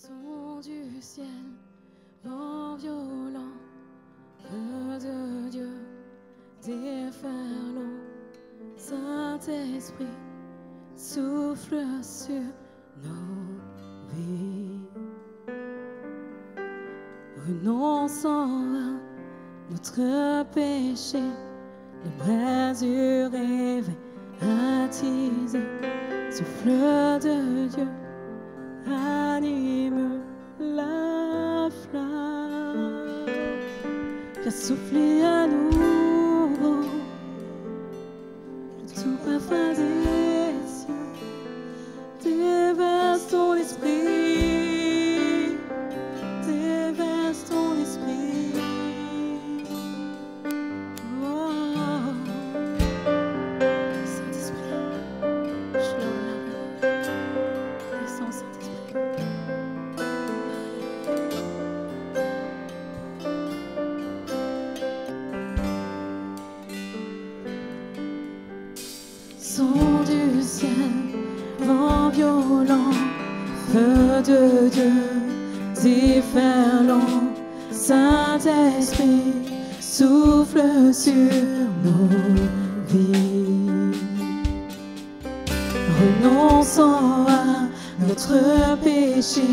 Son du ciel, vent violent, feu de Dieu, déferlant, Saint-Esprit, souffle sur nos vies. Renonçant à notre péché, les braises du réveil attisées, souffle de Dieu anime la flamme. Viens souffler à nouveau le tout parfum des cieux, déverse ton esprit, déverse ton esprit. Oh, Saint-Esprit, je l'adore. Descends, Saint-Esprit. Son du ciel, vent violent, feu de Dieu, déferlant, Saint-Esprit, souffle sur nos vies. Renonçant à notre péché,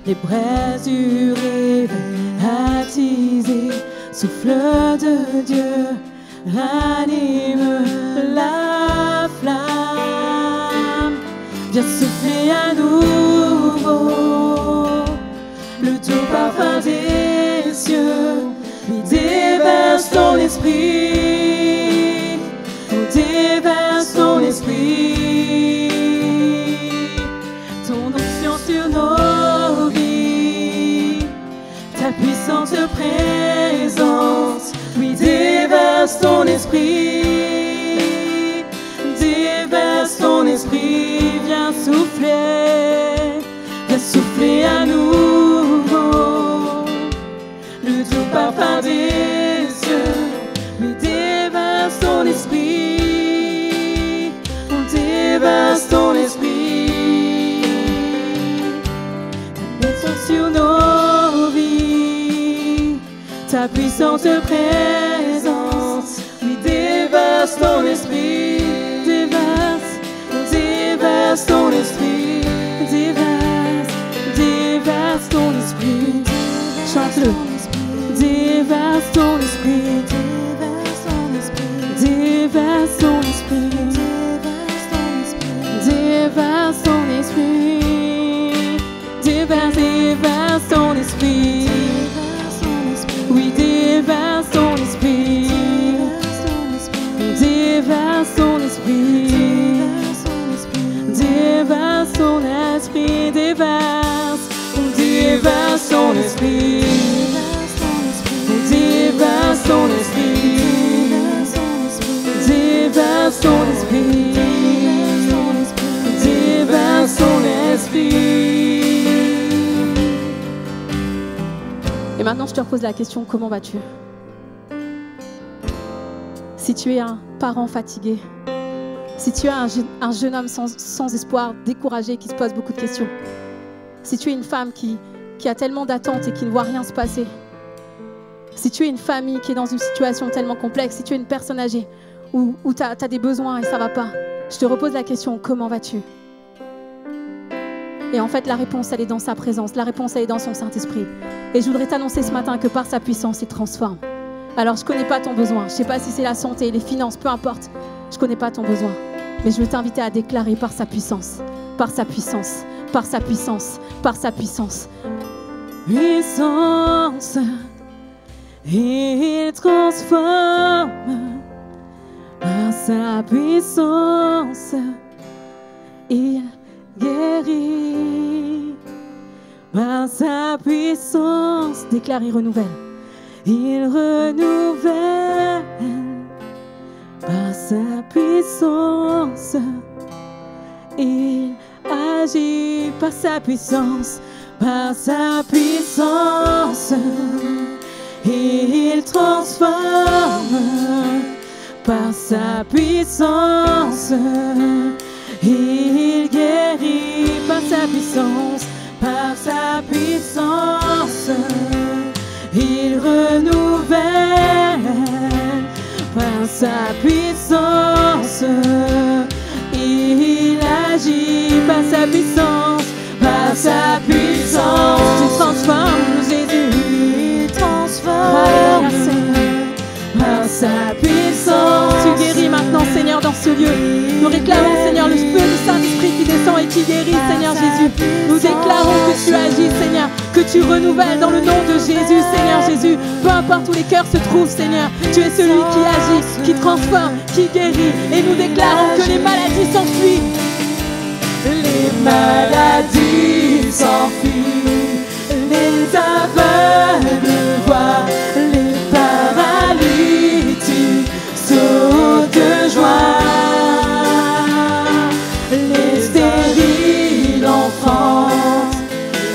les braises du réveil attisées, souffle de Dieu ranime la flamme. Viens souffler à nouveau le doux parfum des cieux, lui déverse ton esprit, déverse ton esprit, ton onction sur nos vies, ta puissante présence, lui déverse ton esprit, déverse ton esprit, viens souffler à nouveau le doux parfum des cieux, lui déverse ton esprit, déverse ton esprit, ta puissance sur nos vies, ta puissante présence, lui déverse ton esprit, déverse ton esprit, déverse ton esprit, chante-le, déverse ton esprit, déverse ton esprit, déverse ton esprit, déverse ton esprit, oui, déverse ton esprit, déverse ton esprit, déverse ton esprit, déverse ton esprit, déverse ton esprit, déverse ton esprit, déverse ton esprit. Et maintenant, je te repose la question, comment vas-tu? Si tu es un parent fatigué, si tu es un jeune homme sans espoir, découragé, qui se pose beaucoup de questions, si tu es une femme qui a tellement d'attentes et qui ne voit rien se passer, si tu es une famille qui est dans une situation tellement complexe, si tu es une personne âgée où tu as des besoins et ça ne va pas, je te repose la question, comment vas-tu? Et en fait, la réponse, elle est dans sa présence. La réponse, elle est dans son Saint-Esprit. Et je voudrais t'annoncer ce matin que par sa puissance, il transforme. Alors, je ne connais pas ton besoin. Je ne sais pas si c'est la santé, les finances, peu importe. Je ne connais pas ton besoin. Mais je veux t'inviter à déclarer par sa puissance, par sa puissance, par sa puissance, par sa puissance. Puissance, il transforme. Par sa puissance, il guérit. Par sa puissance, déclare, il renouvelle. Il renouvelle. Par sa puissance, il agit. Par sa puissance, par sa puissance, il transforme. Par sa puissance, il guérit. Par sa puissance, par sa puissance, il renouvelle. Par sa puissance, il agit. Par sa puissance, par sa puissance, tu transformes Jésus, il transforme. Par sa puissance, tu guéris maintenant, Seigneur, dans ce lieu. Nous réclamons, Seigneur, le feu du Saint-Esprit qui descend et qui guérit, Seigneur Jésus. Nous déclarons que tu agis, Seigneur, que tu renouvelles dans le nom de Jésus, Seigneur Jésus. Peu importe où les cœurs se trouvent, Seigneur, tu es celui qui agit, qui transforme, qui guérit. Et nous déclarons que les maladies s'enfuient. Les maladies s'enfuient, les aveugles voient, les paralytiques sautent de joie, les stériles enfantent,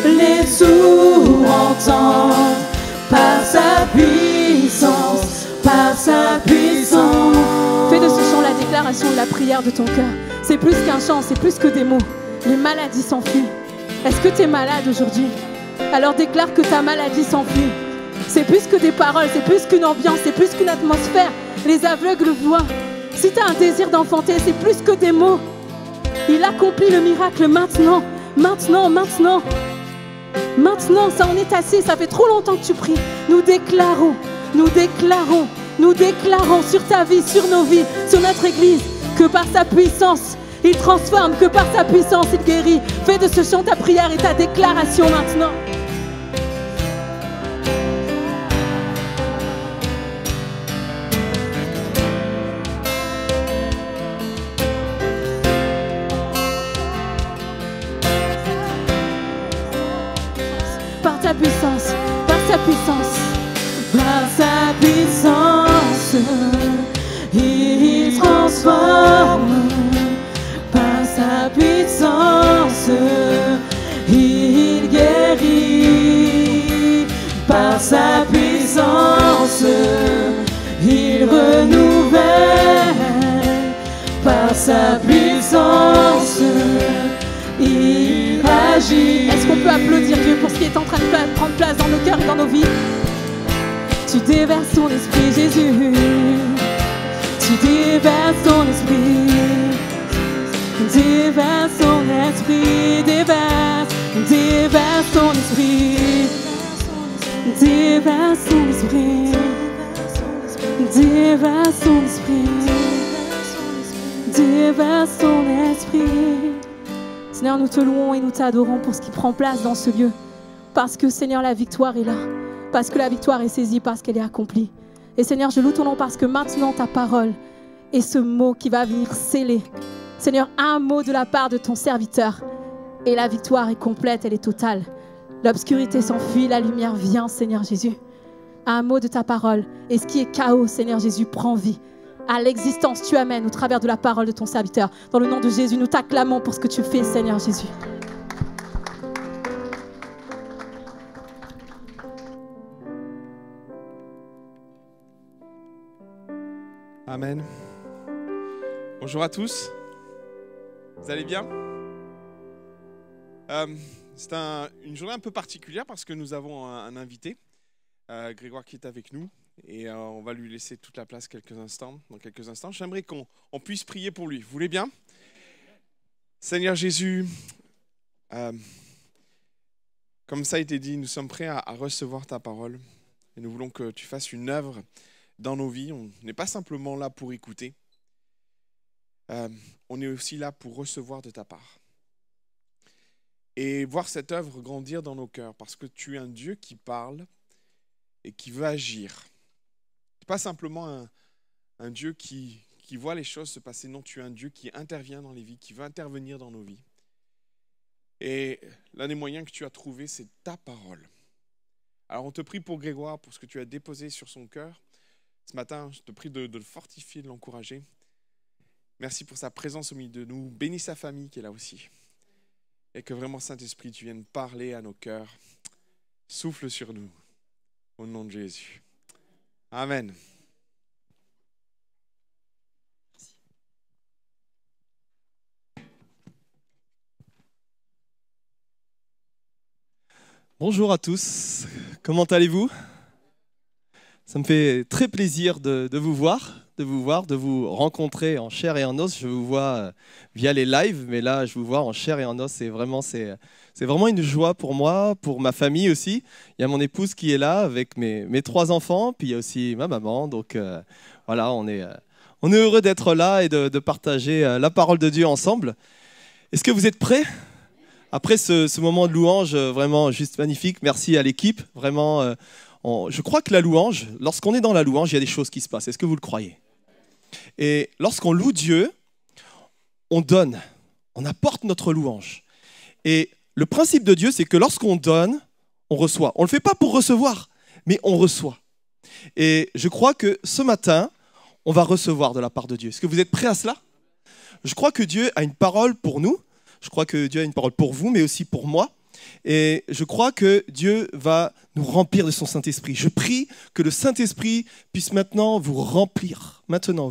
les sourds entendent, par sa puissance, par sa puissance. Fais de ce chant la déclaration et la prière de ton cœur. C'est plus qu'un chant, c'est plus que des mots. Les maladies s'enfuient. Est-ce que tu es malade aujourd'hui? Alors déclare que ta maladie s'enfuit. C'est plus que des paroles, c'est plus qu'une ambiance, c'est plus qu'une atmosphère. Les aveugles voient. Si tu as un désir d'enfanter, c'est plus que des mots. Il accomplit le miracle maintenant, maintenant, maintenant. Maintenant, ça en est assez, ça fait trop longtemps que tu pries. Nous déclarons, nous déclarons, nous déclarons sur ta vie, sur nos vies, sur notre Église, que par sa puissance, il transforme, que par sa puissance, il guérit. Fais de ce chant ta prière et ta déclaration maintenant. Par ta puissance, par sa puissance, par sa puissance, il transforme. Par sa puissance, il guérit. Par sa puissance, il renouvelle. Par sa puissance, il agit. Est-ce qu'on peut applaudir Dieu pour ce qui est en train de prendre place dans nos cœurs et dans nos vies? Tu déverses ton esprit, Jésus. Tu déverses ton esprit. Déverse ton esprit, déverse ton esprit, déverse ton esprit, déverse ton esprit, déverse ton esprit. Seigneur, nous te louons et nous t'adorons pour ce qui prend place dans ce lieu. Parce que, Seigneur, la victoire est là. Parce que la victoire est saisie, parce qu'elle est accomplie. Et Seigneur, je loue ton nom parce que maintenant ta parole est ce mot qui va venir sceller. Seigneur, un mot de la part de ton serviteur et la victoire est complète, elle est totale. L'obscurité s'enfuit, la lumière vient, Seigneur Jésus. Un mot de ta parole et ce qui est chaos, Seigneur Jésus, prend vie. À l'existence, tu amènes au travers de la parole de ton serviteur. Dans le nom de Jésus, nous t'acclamons pour ce que tu fais, Seigneur Jésus. Amen. Bonjour à tous. Vous allez bien? C'est une journée un peu particulière parce que nous avons un invité, Grégoire, qui est avec nous. Et on va lui laisser toute la place dans quelques instants. J'aimerais qu'on puisse prier pour lui. Vous voulez bien? Seigneur Jésus, comme ça a été dit, nous sommes prêts à recevoir ta parole. Et nous voulons que tu fasses une œuvre dans nos vies. On n'est pas simplement là pour écouter. On est aussi là pour recevoir de ta part. Et voir cette œuvre grandir dans nos cœurs. Parce que tu es un Dieu qui parle et qui veut agir. Pas simplement un Dieu qui voit les choses se passer. Non, tu es un Dieu qui intervient dans les vies, qui veut intervenir dans nos vies. Et l'un des moyens que tu as trouvé, c'est ta parole. Alors on te prie pour Grégoire, pour ce que tu as déposé sur son cœur. Ce matin, je te prie de le fortifier, de l'encourager. Merci pour sa présence au milieu de nous. Bénis sa famille qui est là aussi. Et que vraiment, Saint-Esprit, tu viennes parler à nos cœurs. Souffle sur nous. Au nom de Jésus. Amen. Bonjour à tous, comment allez-vous? Ça me fait très plaisir de vous rencontrer en chair et en os. Je vous vois via les lives, mais là je vous vois en chair et en os. C'est vraiment une joie pour moi, pour ma famille aussi. Il y a mon épouse qui est là avec mes 3 enfants, puis il y a aussi ma maman. Donc voilà, on est heureux d'être là et de partager la parole de Dieu ensemble. Est-ce que vous êtes prêts? Après ce moment de louange, vraiment juste magnifique, merci à l'équipe. Vraiment, je crois que la louange, lorsqu'on est dans la louange, il y a des choses qui se passent. Est-ce que vous le croyez? Et lorsqu'on loue Dieu, on donne, on apporte notre louange. Et le principe de Dieu, c'est que lorsqu'on donne, on reçoit. On ne le fait pas pour recevoir, mais on reçoit. Et je crois que ce matin, on va recevoir de la part de Dieu. Est-ce que vous êtes prêts à cela? Je crois que Dieu a une parole pour nous. Je crois que Dieu a une parole pour vous, mais aussi pour moi. Et je crois que Dieu va nous remplir de son Saint-Esprit. Je prie que le Saint-Esprit puisse maintenant vous remplir,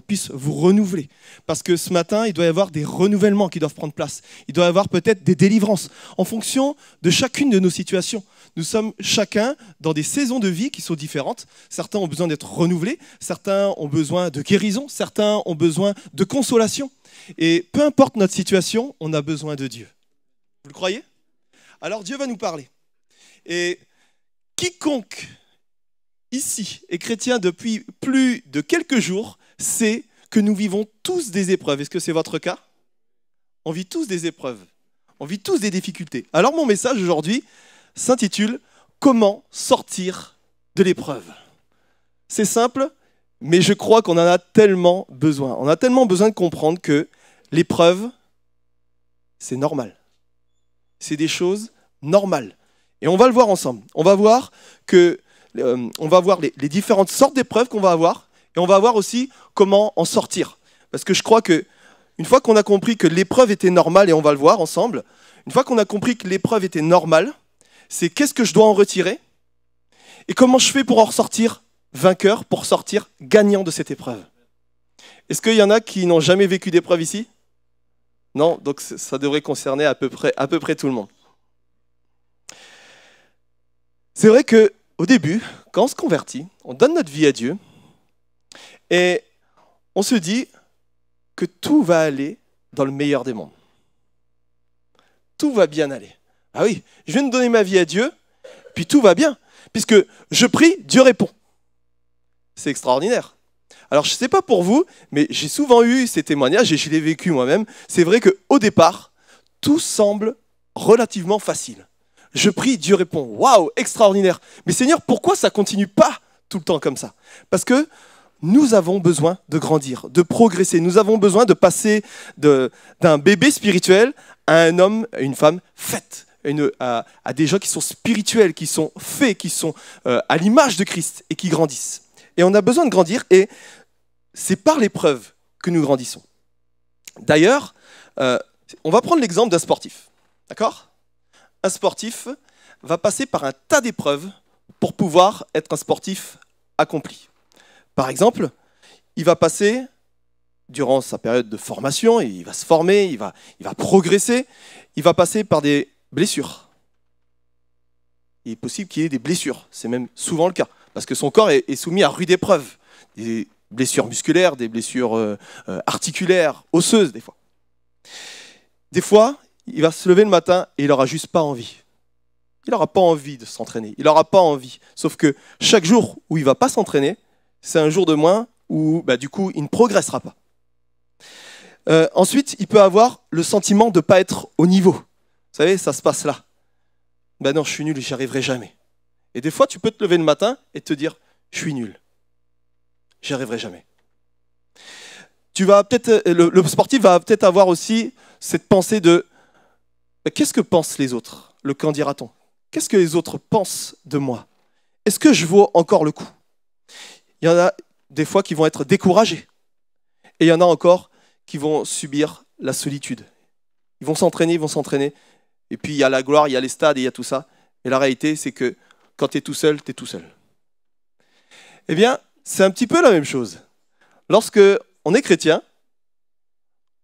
puisse vous renouveler. Parce que ce matin, il doit y avoir des renouvellements qui doivent prendre place. Il doit y avoir peut-être des délivrances en fonction de chacune de nos situations. Nous sommes chacun dans des saisons de vie qui sont différentes. Certains ont besoin d'être renouvelés, certains ont besoin de guérison, certains ont besoin de consolation. Et peu importe notre situation, on a besoin de Dieu. Vous le croyez? Alors Dieu va nous parler. Et quiconque ici est chrétien depuis plus de quelques jours sait que nous vivons tous des épreuves. Est-ce que c'est votre cas? On vit tous des épreuves. On vit tous des difficultés. Alors mon message aujourd'hui s'intitule « Comment sortir de l'épreuve ?» C'est simple, mais je crois qu'on en a tellement besoin. On a tellement besoin de comprendre que l'épreuve, c'est normal. C'est des choses normales. Et on va le voir ensemble. On va voir les différentes sortes d'épreuves qu'on va avoir, et on va voir aussi comment en sortir. Parce que je crois que une fois qu'on a compris que l'épreuve était normale, et on va le voir ensemble, une fois qu'on a compris que l'épreuve était normale, c'est qu'est-ce que je dois en retirer et comment je fais pour en ressortir vainqueur, pour sortir gagnant de cette épreuve. Est-ce qu'il y en a qui n'ont jamais vécu d'épreuve ici? Non, donc ça devrait concerner à peu près tout le monde. C'est vrai qu'au début, quand on se convertit, on donne notre vie à Dieu et on se dit que tout va aller dans le meilleur des mondes. Tout va bien aller. Ah oui, je viens de donner ma vie à Dieu, puis tout va bien. Puisque je prie, Dieu répond. C'est extraordinaire. Alors je ne sais pas pour vous, mais j'ai souvent eu ces témoignages et je l'ai vécu moi-même. C'est vrai qu'au départ, tout semble relativement facile. Je prie, Dieu répond. Waouh, extraordinaire. Mais Seigneur, pourquoi ça ne continue pas tout le temps comme ça? Parce que nous avons besoin de grandir, de progresser. Nous avons besoin de passer d'un bébé spirituel à un homme, à une femme faite. À des gens qui sont spirituels, qui sont faits, qui sont à l'image de Christ et qui grandissent. Et on a besoin de grandir et c'est par l'épreuve que nous grandissons. D'ailleurs, on va prendre l'exemple d'un sportif. D'accord? Un sportif va passer par un tas d'épreuves pour pouvoir être un sportif accompli. Par exemple, il va passer, durant sa période de formation, il va se former, il va progresser, il va passer par des blessures. Il est possible qu'il y ait des blessures, c'est même souvent le cas, parce que son corps est soumis à rude épreuve. Des blessures musculaires, des blessures articulaires, osseuses des fois. Des fois, il va se lever le matin et il n'aura juste pas envie. Il n'aura pas envie de s'entraîner, il n'aura pas envie. Sauf que chaque jour où il ne va pas s'entraîner, c'est un jour de moins où du coup il ne progressera pas. Ensuite, il peut avoir le sentiment de ne pas être au niveau. Vous savez, ça se passe là. Ben non, je suis nul et j'y arriverai jamais. Et des fois, tu peux te lever le matin et te dire, je suis nul. J'y arriverai jamais. Le sportif va peut-être avoir aussi cette pensée de, qu'est-ce que pensent les autres? Le qu'en dira-t-on? Qu'est-ce que les autres pensent de moi? Est-ce que je vaux encore le coup? Il y en a des fois qui vont être découragés. Et il y en a encore qui vont subir la solitude. Ils vont s'entraîner. Et puis il y a la gloire, il y a les stades, et il y a tout ça. Et la réalité, c'est que quand tu es tout seul, tu es tout seul. Eh bien, c'est un petit peu la même chose. Lorsque on est chrétien,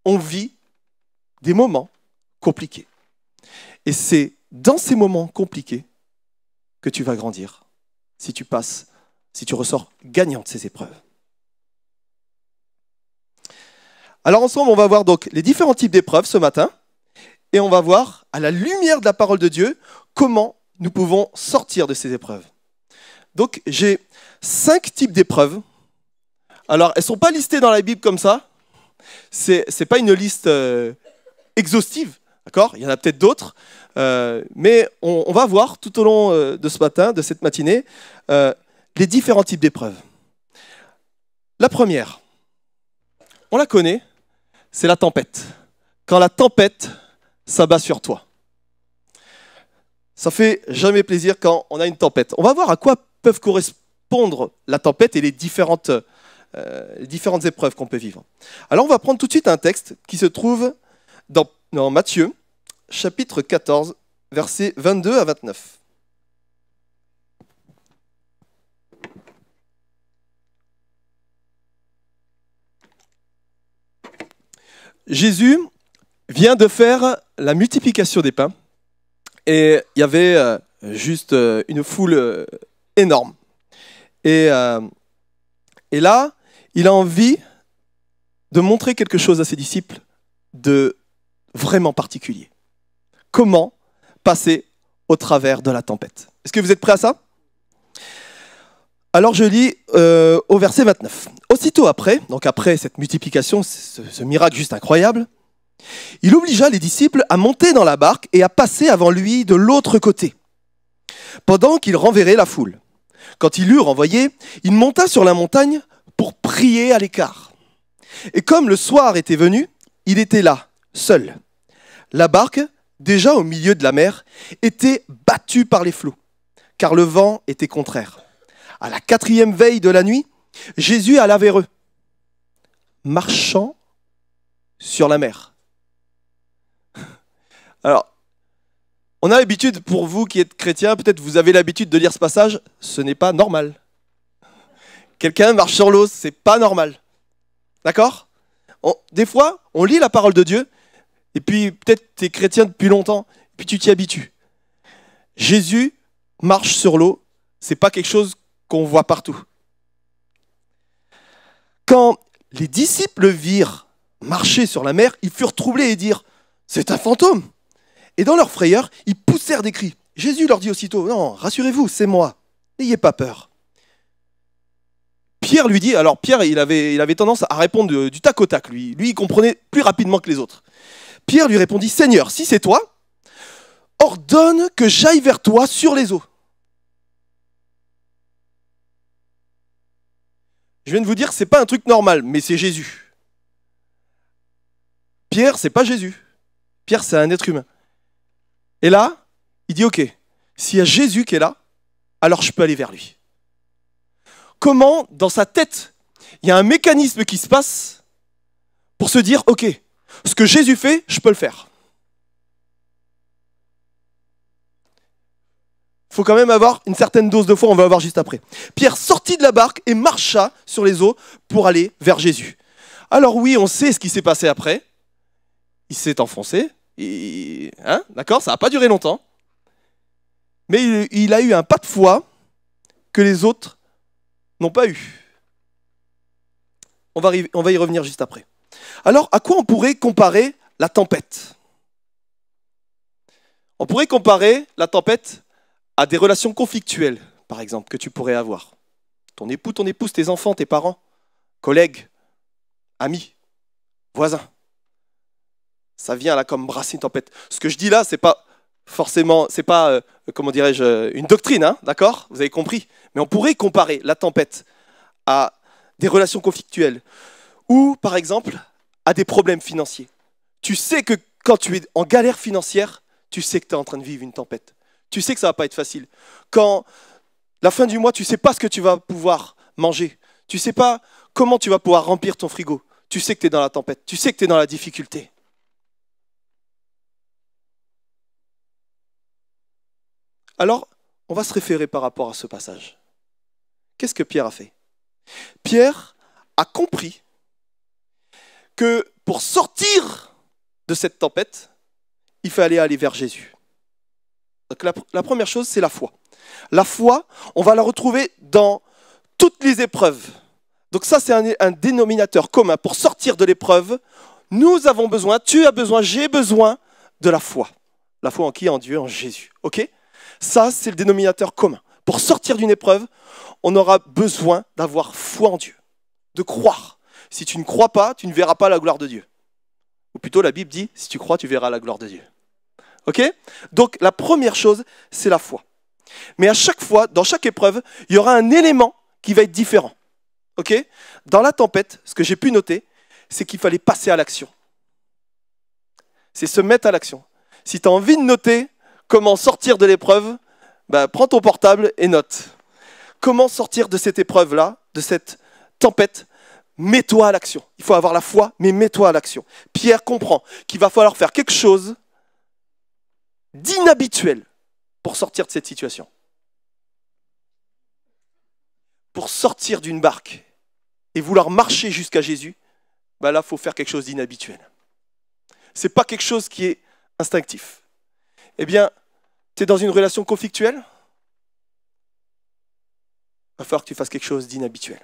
on vit des moments compliqués. Et c'est dans ces moments compliqués que tu vas grandir si tu ressors gagnant de ces épreuves. Alors ensemble, on va voir donc les différents types d'épreuves ce matin et on va voir, à la lumière de la parole de Dieu, comment nous pouvons sortir de ces épreuves. Donc j'ai 5 types d'épreuves. Alors elles ne sont pas listées dans la Bible comme ça. C'est pas une liste exhaustive, d'accord ? Il y en a peut-être d'autres. Mais on va voir tout au long de ce matin, de cette matinée, les différents types d'épreuves. La première, on la connaît, c'est la tempête. Quand la tempête s'abat sur toi. Ça fait jamais plaisir quand on a une tempête. On va voir à quoi peuvent correspondre la tempête et les différentes épreuves qu'on peut vivre. Alors on va prendre tout de suite un texte qui se trouve dans Matthieu, chapitre 14, versets 22 à 29. Jésus vient de faire la multiplication des pains et il y avait juste une foule énorme. Et là, il a envie de montrer quelque chose à ses disciples de vraiment particulier. Comment passer au travers de la tempête. Est-ce que vous êtes prêts à ça ? Alors je lis au verset 29. Aussitôt après, donc après cette multiplication, ce miracle juste incroyable, il obligea les disciples à monter dans la barque et à passer avant lui de l'autre côté, pendant qu'il renverrait la foule. Quand il eut renvoyé, il monta sur la montagne pour prier à l'écart. Et comme le soir était venu, il était là, seul. La barque, déjà au milieu de la mer, était battue par les flots, car le vent était contraire. À la 4e veille de la nuit, Jésus alla vers eux, marchant sur la mer. Alors, on a l'habitude, pour vous qui êtes chrétiens, peut-être vous avez l'habitude de lire ce passage, ce n'est pas normal. Quelqu'un marche sur l'eau, c'est pas normal. D'accord ? Des fois, on lit la parole de Dieu, et puis peut-être tu es chrétien depuis longtemps, et puis tu t'y habitues. Jésus marche sur l'eau, c'est pas quelque chose qu'on voit partout. Quand les disciples virent marcher sur la mer, ils furent troublés et dirent « C'est un fantôme !» Et dans leur frayeur, ils poussèrent des cris. Jésus leur dit aussitôt « Non, rassurez-vous, c'est moi, n'ayez pas peur. » Pierre lui dit, alors Pierre, il avait tendance à répondre du tac au tac, lui il comprenait plus rapidement que les autres. Pierre lui répondit, Seigneur, si c'est toi, ordonne que j'aille vers toi sur les eaux. Je viens de vous dire que ce n'est pas un truc normal, mais c'est Jésus. Pierre, c'est pas Jésus. Pierre, c'est un être humain. Et là, il dit, ok, s'il y a Jésus qui est là, alors je peux aller vers lui. Comment, dans sa tête, il y a un mécanisme qui se passe pour se dire, ok, ce que Jésus fait, je peux le faire. Il faut quand même avoir une certaine dose de foi, on va le voir juste après. Pierre sortit de la barque et marcha sur les eaux pour aller vers Jésus. Alors oui, on sait ce qui s'est passé après. Il s'est enfoncé, d'accord, ça n'a pas duré longtemps. Mais il a eu un pas de foi que les autres n'ont pas eu. On va y revenir juste après. Alors, à quoi on pourrait comparer la tempête ? On pourrait comparer la tempête à des relations conflictuelles, par exemple, que tu pourrais avoir. Ton époux, ton épouse, tes enfants, tes parents, collègues, amis, voisins. Ça vient là comme brasser une tempête. Ce que je dis là, c'est pas forcément, c'est pas, comment dirais-je, une doctrine, hein, d'accord ? Vous avez compris. Mais on pourrait comparer la tempête à des relations conflictuelles ou, par exemple, à des problèmes financiers. Tu sais que quand tu es en galère financière, tu sais que tu es en train de vivre une tempête. Tu sais que ça ne va pas être facile. Quand la fin du mois, tu ne sais pas ce que tu vas pouvoir manger. Tu ne sais pas comment tu vas pouvoir remplir ton frigo. Tu sais que tu es dans la tempête. Tu sais que tu es dans la difficulté. Alors, on va se référer par rapport à ce passage. Qu'est-ce que Pierre a fait ? Pierre a compris que pour sortir de cette tempête, il fallait aller vers Jésus. Donc la première chose, c'est la foi. La foi, on va la retrouver dans toutes les épreuves. Donc ça, c'est un dénominateur commun. Pour sortir de l'épreuve, nous avons besoin, tu as besoin, j'ai besoin de la foi. La foi en qui? En Dieu, en Jésus. Ok? Ça, c'est le dénominateur commun. Pour sortir d'une épreuve, on aura besoin d'avoir foi en Dieu, de croire. Si tu ne crois pas, tu ne verras pas la gloire de Dieu. Ou plutôt, la Bible dit, si tu crois, tu verras la gloire de Dieu. Ok? Donc, la première chose, c'est la foi. Mais à chaque fois, dans chaque épreuve, il y aura un élément qui va être différent. Ok? Dans la tempête, ce que j'ai pu noter, c'est qu'il fallait passer à l'action. C'est se mettre à l'action. Si tu as envie de noter comment sortir de l'épreuve, prends ton portable et note. Comment sortir de cette épreuve-là, de cette tempête? Mets-toi à l'action. Il faut avoir la foi, mais mets-toi à l'action. Pierre comprend qu'il va falloir faire quelque chose d'inhabituel pour sortir de cette situation. Pour sortir d'une barque et vouloir marcher jusqu'à Jésus, là, il faut faire quelque chose d'inhabituel. Ce n'est pas quelque chose qui est instinctif. Eh bien, tu es dans une relation conflictuelle, il va falloir que tu fasses quelque chose d'inhabituel.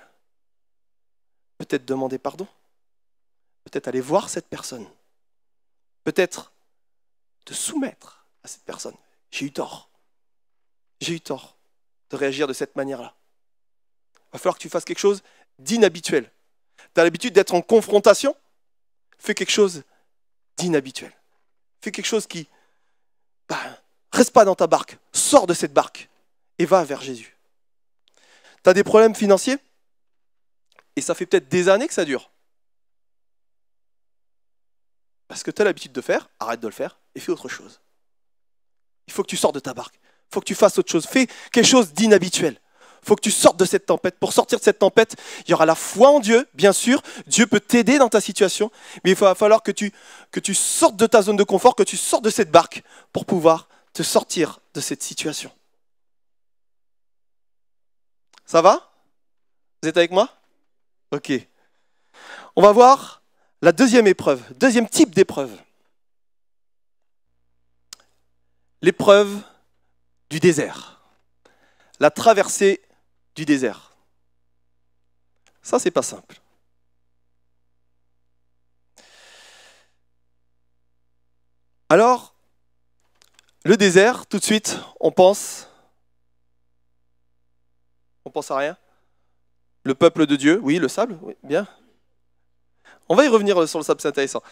Peut-être demander pardon, peut-être aller voir cette personne, peut-être te soumettre à cette personne. J'ai eu tort de réagir de cette manière-là. Il va falloir que tu fasses quelque chose d'inhabituel. Tu as l'habitude d'être en confrontation, fais quelque chose d'inhabituel. Fais quelque chose qui... reste pas dans ta barque, sors de cette barque et va vers Jésus. Tu as des problèmes financiers et ça fait peut-être des années que ça dure. Parce que tu as l'habitude de faire, arrête de le faire et fais autre chose. Il faut que tu sortes de ta barque. Il faut que tu fasses autre chose. Fais quelque chose d'inhabituel. Il faut que tu sortes de cette tempête. Pour sortir de cette tempête, il y aura la foi en Dieu, bien sûr. Dieu peut t'aider dans ta situation, mais il va falloir que tu sortes de ta zone de confort, que tu sortes de cette barque pour pouvoir te sortir de cette situation. Ça va? Vous êtes avec moi? Ok. On va voir la deuxième épreuve, deuxième type d'épreuve. L'épreuve du désert. La traversée du désert. Ça, c'est pas simple. Alors, le désert, tout de suite, on pense à rien. Le peuple de Dieu, oui, le sable, oui, bien. On va y revenir sur le sable, c'est intéressant.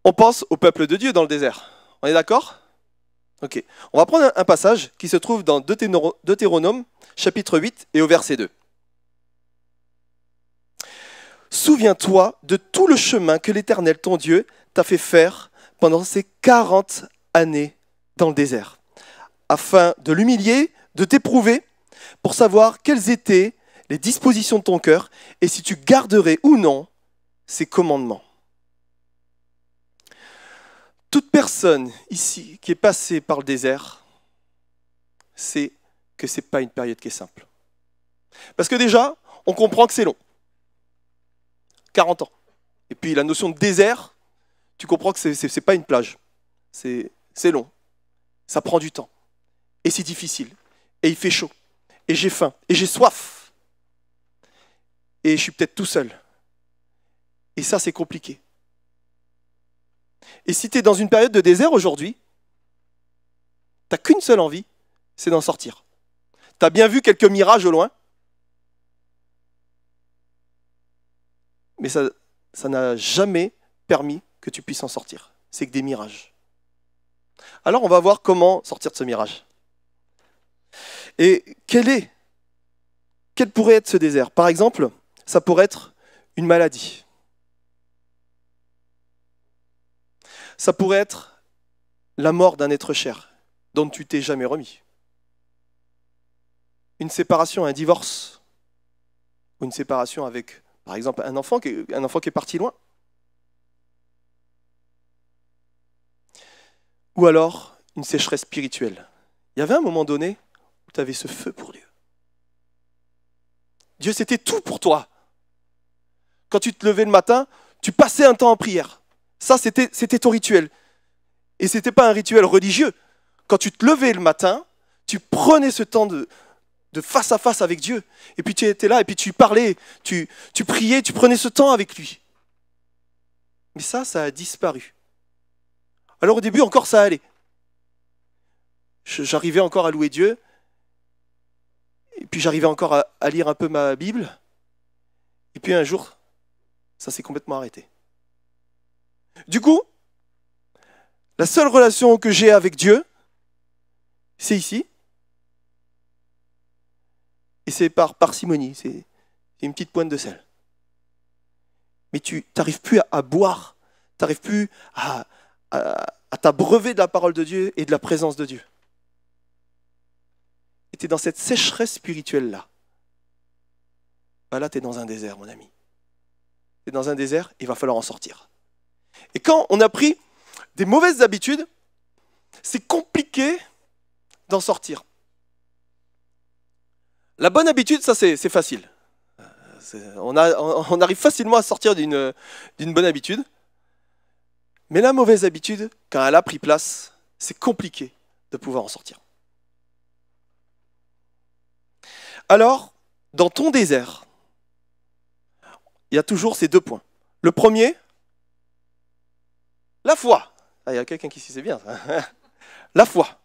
On pense au peuple de Dieu dans le désert. On est d'accord? Ok. On va prendre un passage qui se trouve dans Deutéronome, chapitre 8 et au verset 2. Souviens-toi de tout le chemin que l'Éternel, ton Dieu, t'a fait faire pendant ces 40 années dans le désert, afin de l'humilier, de t'éprouver, pour savoir quelles étaient les dispositions de ton cœur et si tu garderais ou non ses commandements. Toute personne ici qui est passée par le désert sait que ce n'est pas une période qui est simple. Parce que déjà, on comprend que c'est long. 40 ans. Et puis la notion de désert, tu comprends que ce n'est pas une plage. C'est long. Ça prend du temps. Et c'est difficile. Et il fait chaud. Et j'ai faim. Et j'ai soif. Et je suis peut-être tout seul. Et ça, c'est compliqué. Et si tu es dans une période de désert aujourd'hui, tu n'as qu'une seule envie, c'est d'en sortir. Tu as bien vu quelques mirages au loin, mais ça n'a jamais permis que tu puisses en sortir. C'est que des mirages. Alors on va voir comment sortir de ce mirage. Et quel pourrait être ce désert? Par exemple, ça pourrait être une maladie. Ça pourrait être la mort d'un être cher dont tu t'es jamais remis. Une séparation, un divorce. Ou une séparation avec, par exemple, un enfant qui est parti loin. Ou alors une sécheresse spirituelle. Il y avait un moment donné où tu avais ce feu pour Dieu. Dieu, c'était tout pour toi. Quand tu te levais le matin, tu passais un temps en prière. Ça, c'était ton rituel. Et ce n'était pas un rituel religieux. Quand tu te levais le matin, tu prenais ce temps de face à face avec Dieu. Et puis tu étais là, et puis tu parlais, tu priais, tu prenais ce temps avec lui. Mais ça a disparu. Alors au début, encore ça allait. J'arrivais encore à louer Dieu, et puis j'arrivais encore à lire un peu ma Bible, et puis un jour, ça s'est complètement arrêté. Du coup, la seule relation que j'ai avec Dieu, c'est ici, et c'est par parcimonie, c'est une petite pointe de sel. Mais tu n'arrives plus à boire, tu n'arrives plus à t'abreuver de la parole de Dieu et de la présence de Dieu. Et tu es dans cette sécheresse spirituelle-là. Là, tu es dans un désert, mon ami. Tu es dans un désert, il va falloir en sortir. Et quand on a pris des mauvaises habitudes, c'est compliqué d'en sortir. La bonne habitude, ça c'est facile. On arrive facilement à sortir d'une bonne habitude. Mais la mauvaise habitude, quand elle a pris place, c'est compliqué de pouvoir en sortir. Alors, dans ton désert, il y a toujours ces deux points. Le premier, la foi. Ah, il y a quelqu'un qui sait bien ça. La foi.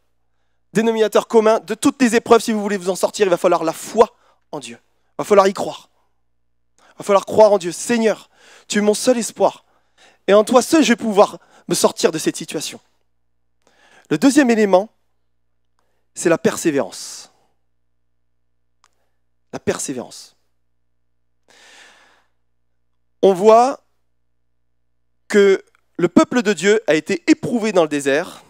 Dénominateur commun de toutes les épreuves, si vous voulez vous en sortir, il va falloir la foi en Dieu. Il va falloir y croire. Il va falloir croire en Dieu. Seigneur, tu es mon seul espoir. Et en toi seul, je vais pouvoir me sortir de cette situation. Le deuxième élément, c'est la persévérance. La persévérance. On voit que le peuple de Dieu a été éprouvé dans le désert.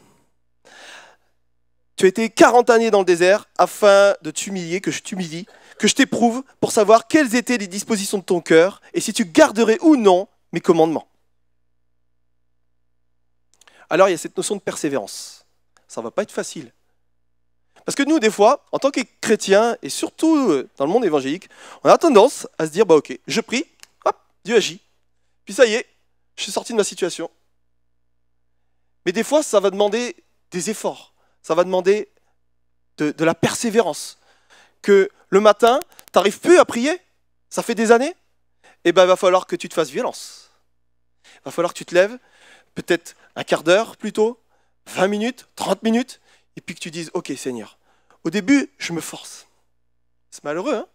Tu as été 40 années dans le désert afin de t'humilier, que je t'humilie, que je t'éprouve pour savoir quelles étaient les dispositions de ton cœur et si tu garderais ou non mes commandements. Alors il y a cette notion de persévérance. Ça ne va pas être facile. Parce que nous, des fois, en tant que chrétiens, et surtout dans le monde évangélique, on a tendance à se dire, bah ok, je prie, hop, Dieu agit. Puis ça y est, je suis sorti de ma situation. Mais des fois, ça va demander des efforts. Ça va demander de la persévérance. Que le matin, tu n'arrives plus à prier, ça fait des années, et ben il va falloir que tu te fasses violence. Il va falloir que tu te lèves, peut-être un quart d'heure plus tôt, 20 minutes, 30 minutes, et puis que tu dises, ok Seigneur, au début, je me force. C'est malheureux, hein?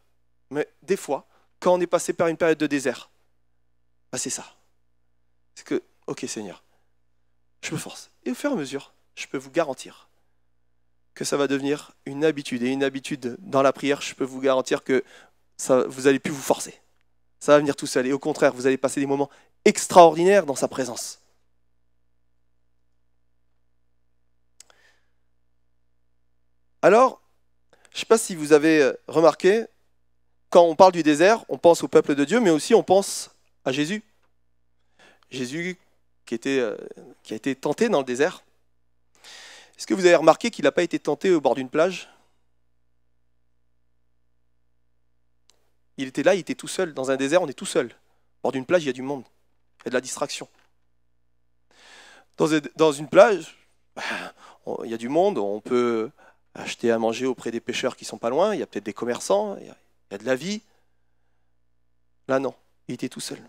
Mais des fois, quand on est passé par une période de désert, bah c'est ça. C'est que, ok Seigneur, je me force. Et au fur et à mesure, je peux vous garantir que ça va devenir une habitude. Et une habitude dans la prière, je peux vous garantir que ça, vous n'allez plus vous forcer. Ça va venir tout seul. Et au contraire, vous allez passer des moments extraordinaires dans sa présence. Alors, je ne sais pas si vous avez remarqué, quand on parle du désert, on pense au peuple de Dieu, mais aussi on pense à Jésus. Jésus qui a été tenté dans le désert. Est-ce que vous avez remarqué qu'il n'a pas été tenté au bord d'une plage? Il était là, il était tout seul. Dans un désert, on est tout seul. Au bord d'une plage, il y a du monde. Il y a de la distraction. Dans une plage, il y a du monde. On peut acheter à manger auprès des pêcheurs qui ne sont pas loin. Il y a peut-être des commerçants. Il y a de la vie. Là, non. Il était tout seul.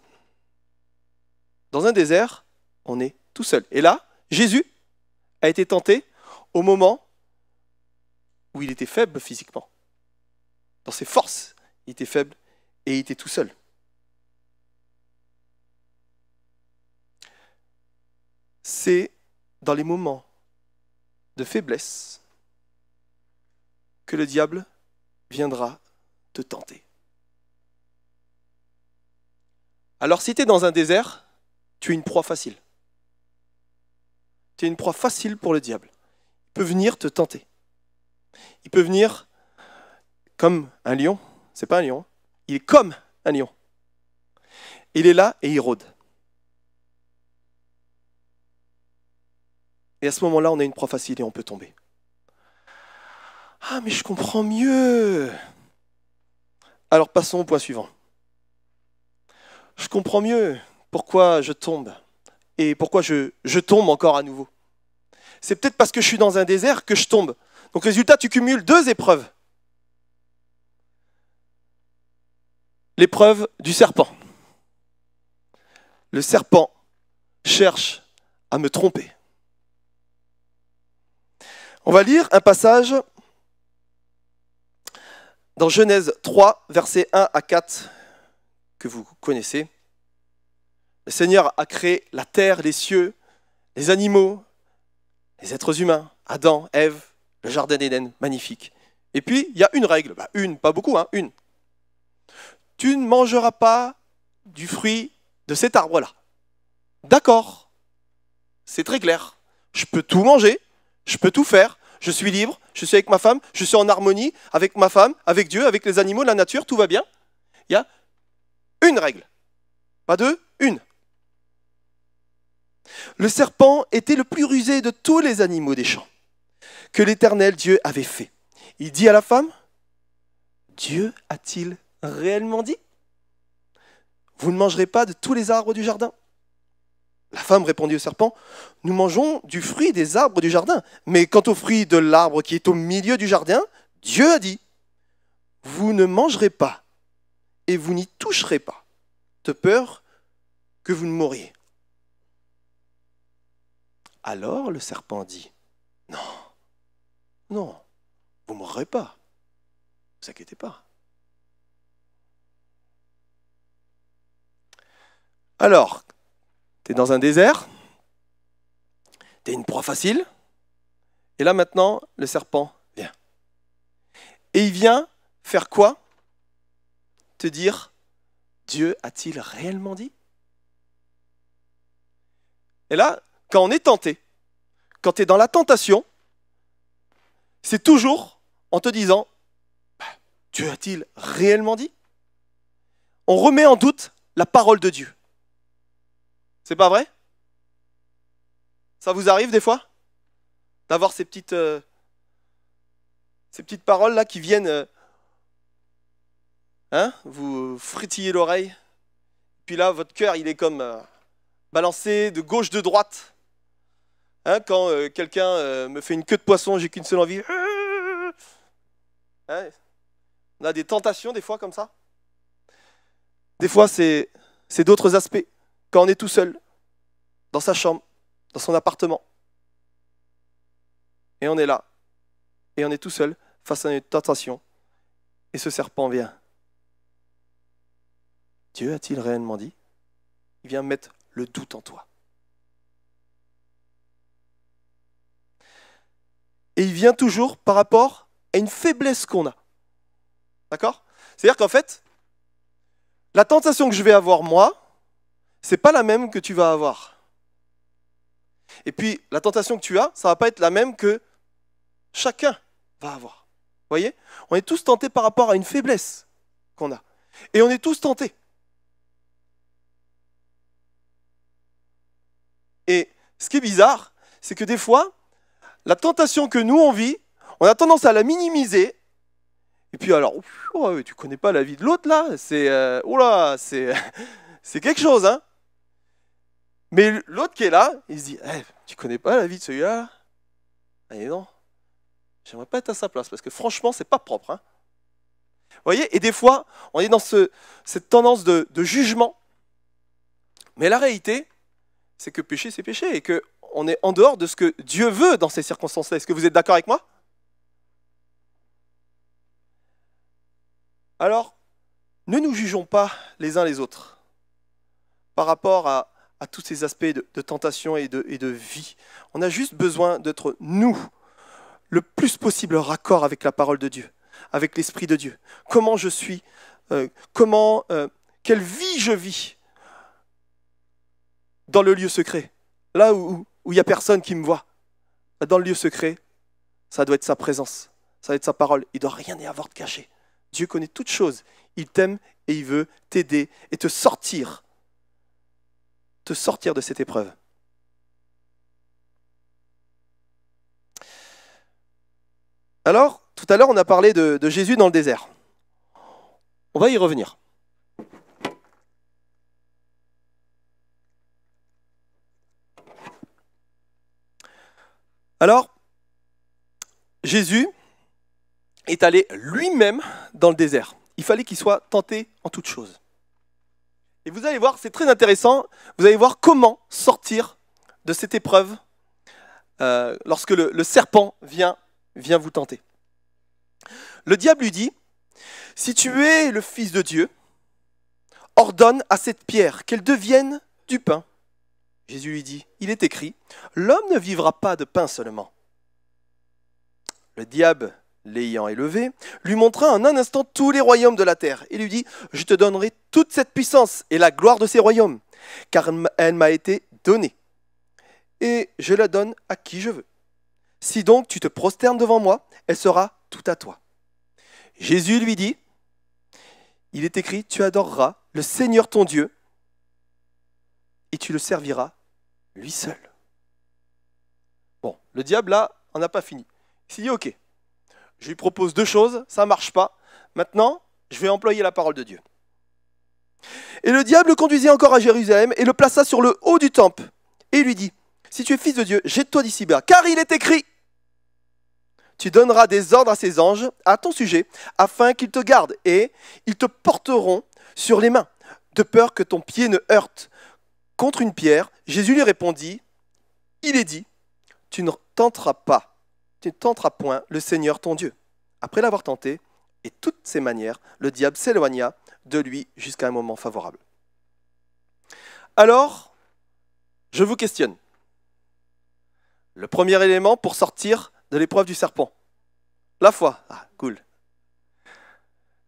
Dans un désert, on est tout seul. Et là, Jésus a été tenté au moment où il était faible physiquement. Dans ses forces, il était faible et il était tout seul. C'est dans les moments de faiblesse que le diable viendra te tenter. Alors si tu es dans un désert, tu es une proie facile. Tu es une proie facile pour le diable. Il peut venir te tenter. Il peut venir comme un lion. C'est pas un lion. Il est comme un lion. Il est là et il rôde. Et à ce moment-là, on a une proie facile et on peut tomber. Ah, mais je comprends mieux. Alors passons au point suivant. Je comprends mieux pourquoi je tombe et pourquoi je tombe encore à nouveau. C'est peut-être parce que je suis dans un désert que je tombe. Donc résultat, tu cumules 2 épreuves. L'épreuve du serpent. Le serpent cherche à me tromper. On va lire un passage dans Genèse 3, versets 1 à 4, que vous connaissez. Le Seigneur a créé la terre, les cieux, les animaux, les êtres humains, Adam, Ève, le jardin d'Éden, magnifique. Et puis, il y a une règle, une, pas beaucoup, une. Tu ne mangeras pas du fruit de cet arbre-là. D'accord, c'est très clair. Je peux tout manger, je peux tout faire, je suis libre, je suis avec ma femme, je suis en harmonie avec ma femme, avec Dieu, avec les animaux, la nature, tout va bien. Il y a une règle, pas deux, une. Le serpent était le plus rusé de tous les animaux des champs que l'Éternel Dieu avait fait. Il dit à la femme, Dieu a-t-il réellement dit? Vous ne mangerez pas de tous les arbres du jardin? La femme répondit au serpent, nous mangeons du fruit des arbres du jardin, mais quant au fruit de l'arbre qui est au milieu du jardin, Dieu a dit, vous ne mangerez pas et vous n'y toucherez pas, de peur que vous ne mouriez. Alors le serpent dit, non, vous ne mourrez pas, ne vous inquiétez pas. Alors, tu es dans un désert, tu es une proie facile, et là maintenant, le serpent vient. Et il vient faire quoi? Te dire, Dieu a-t-il réellement dit? Et là, quand on est tenté, quand tu es dans la tentation, c'est toujours en te disant, Dieu a-t-il réellement dit? On remet en doute la parole de Dieu. C'est pas vrai? Ça vous arrive des fois d'avoir ces petites paroles là qui viennent vous frétiller l'oreille, puis là votre cœur il est comme balancé de gauche de droite. Quand quelqu'un me fait une queue de poisson, j'ai qu'une seule envie. On a des tentations des fois comme ça. Des fois c'est d'autres aspects. Quand on est tout seul, dans sa chambre, dans son appartement, et on est là, et on est tout seul face à une tentation, et ce serpent vient. Dieu a-t-il réellement dit? Il vient mettre le doute en toi. Et il vient toujours par rapport à une faiblesse qu'on a. D'accord? C'est-à-dire qu'en fait, la tentation que je vais avoir moi, c'est pas la même que tu vas avoir. Et puis, la tentation que tu as, ça va pas être la même que chacun va avoir. Vous voyez? On est tous tentés par rapport à une faiblesse qu'on a. Et on est tous tentés. Et ce qui est bizarre, c'est que des fois, la tentation que nous, on vit, on a tendance à la minimiser. Et puis alors, tu connais pas la vie de l'autre là, c'est quelque chose, hein. Mais l'autre qui est là, il se dit, tu connais pas la vie de celui-là? Allez non, j'aimerais pas être à sa place, parce que franchement, c'est pas propre. Hein. Vous voyez? Et des fois, on est dans cette tendance de jugement. Mais la réalité, c'est que péché, c'est péché, et qu'on est en dehors de ce que Dieu veut dans ces circonstances-là. Est-ce que vous êtes d'accord avec moi? Alors, ne nous jugeons pas les uns les autres par rapport à tous ces aspects de tentation et de vie. On a juste besoin d'être, nous, le plus possible raccord avec la parole de Dieu, avec l'Esprit de Dieu. Comment je suis, quelle vie je vis dans le lieu secret, là où il n'y a personne qui me voit. Dans le lieu secret, ça doit être sa présence, ça doit être sa parole. Il ne doit rien y avoir de caché. Dieu connaît toutes choses. Il t'aime et il veut t'aider et te sortir de cette épreuve. Alors, tout à l'heure, on a parlé de Jésus dans le désert. On va y revenir. Alors, Jésus est allé lui-même dans le désert. Il fallait qu'il soit tenté en toutes choses. Et vous allez voir, c'est très intéressant, vous allez voir comment sortir de cette épreuve lorsque le serpent vient vous tenter. Le diable lui dit, « Si tu es le Fils de Dieu, ordonne à cette pierre qu'elle devienne du pain. » Jésus lui dit, « Il est écrit, l'homme ne vivra pas de pain seulement. » Le diable, l'ayant élevé, lui montra en un instant tous les royaumes de la terre et lui dit, « Je te donnerai toute cette puissance et la gloire de ces royaumes, car elle m'a été donnée, et je la donne à qui je veux. Si donc tu te prosternes devant moi, elle sera tout à toi. » Jésus lui dit, « Il est écrit, tu adoreras le Seigneur ton Dieu, et tu le serviras lui seul. » Bon, le diable là, on n'a pas fini. Il s'est dit, ok, je lui propose deux choses, ça ne marche pas. Maintenant, je vais employer la parole de Dieu. Et le diable le conduisit encore à Jérusalem et le plaça sur le haut du temple. Et il lui dit, si tu es fils de Dieu, jette-toi d'ici bas, car il est écrit, tu donneras des ordres à ces anges à ton sujet, afin qu'ils te gardent, et ils te porteront sur les mains, de peur que ton pied ne heurte contre une pierre. Jésus lui répondit, il est dit, tu ne tenteras point le Seigneur ton Dieu. Après l'avoir tenté, et toutes ses manières, le diable s'éloigna de lui jusqu'à un moment favorable. Alors, je vous questionne. Le premier élément pour sortir de l'épreuve du serpent. La foi. Ah, cool.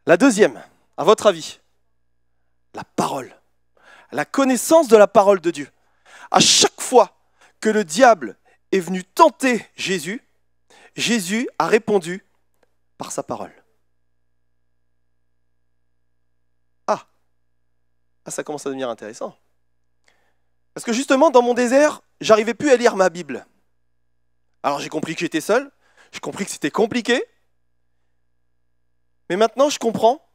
La deuxième, à votre avis, la parole. La connaissance de la parole de Dieu. À chaque fois que le diable est venu tenter Jésus, Jésus a répondu par sa parole. Ah, ça commence à devenir intéressant. Parce que justement, dans mon désert, j'arrivais plus à lire ma Bible. Alors j'ai compris que j'étais seul, j'ai compris que c'était compliqué, mais maintenant je comprends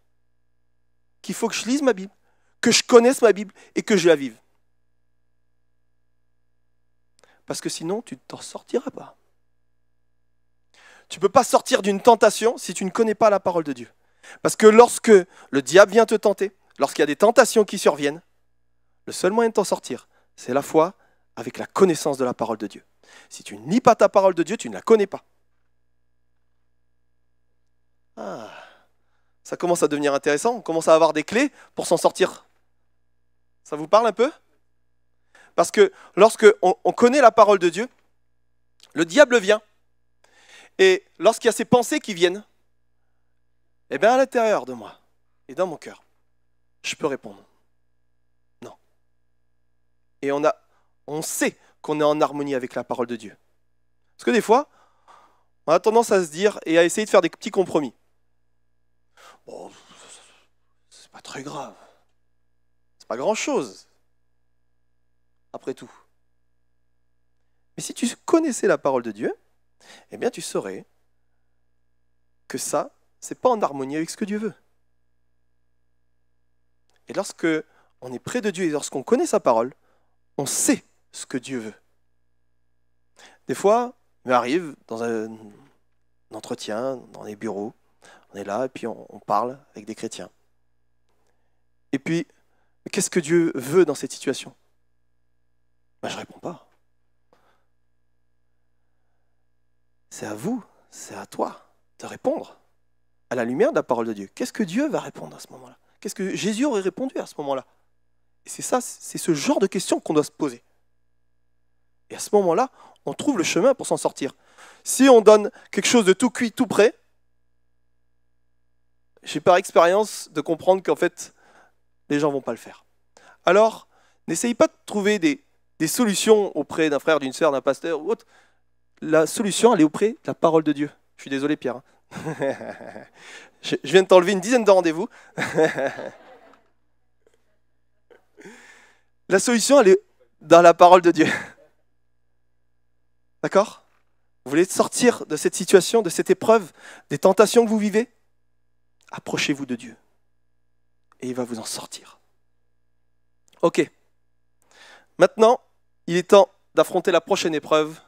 qu'il faut que je lise ma Bible, que je connaisse ma Bible et que je la vive. Parce que sinon, tu ne t'en sortiras pas. Tu ne peux pas sortir d'une tentation si tu ne connais pas la parole de Dieu. Parce que lorsque le diable vient te tenter, lorsqu'il y a des tentations qui surviennent, le seul moyen de t'en sortir, c'est la foi avec la connaissance de la parole de Dieu. Si tu ne lis pas ta parole de Dieu, tu ne la connais pas. Ah, ça commence à devenir intéressant. On commence à avoir des clés pour s'en sortir. Ça vous parle un peu ? Parce que lorsque on connaît la parole de Dieu, le diable vient. Et lorsqu'il y a ces pensées qui viennent, eh bien à l'intérieur de moi et dans mon cœur, je peux répondre. Non. Et on sait qu'on est en harmonie avec la parole de Dieu. Parce que des fois, on a tendance à se dire et à essayer de faire des petits compromis. Bon, c'est pas très grave. C'est pas grand-chose. Après tout. Mais si tu connaissais la parole de Dieu, eh bien tu saurais que ça, c'est pas en harmonie avec ce que Dieu veut. Et lorsque on est près de Dieu et lorsqu'on connaît sa parole, on sait ce que Dieu veut. Des fois, il m'arrive dans un entretien, dans les bureaux, on est là et puis on parle avec des chrétiens. Et puis, qu'est-ce que Dieu veut dans cette situation ? Ben, je ne réponds pas. C'est à vous, c'est à toi de répondre à la lumière de la parole de Dieu. Qu'est-ce que Dieu va répondre à ce moment-là ? Qu'est-ce que Jésus aurait répondu à ce moment-là ? Et c'est ça, c'est ce genre de questions qu'on doit se poser. Et à ce moment-là, on trouve le chemin pour s'en sortir. Si on donne quelque chose de tout cuit, tout prêt, j'ai par expérience de comprendre qu'en fait, les gens ne vont pas le faire. Alors, n'essayez pas de trouver des solutions auprès d'un frère, d'une sœur, d'un pasteur ou autre. La solution, elle est auprès de la parole de Dieu. Je suis désolé, Pierre. Je viens de t'enlever une dizaine de rendez-vous. La solution, elle est dans la parole de Dieu. D'accord ? Vous voulez sortir de cette situation, de cette épreuve, des tentations que vous vivez ? Approchez-vous de Dieu. Et il va vous en sortir. Ok. Maintenant, il est temps d'affronter la prochaine épreuve,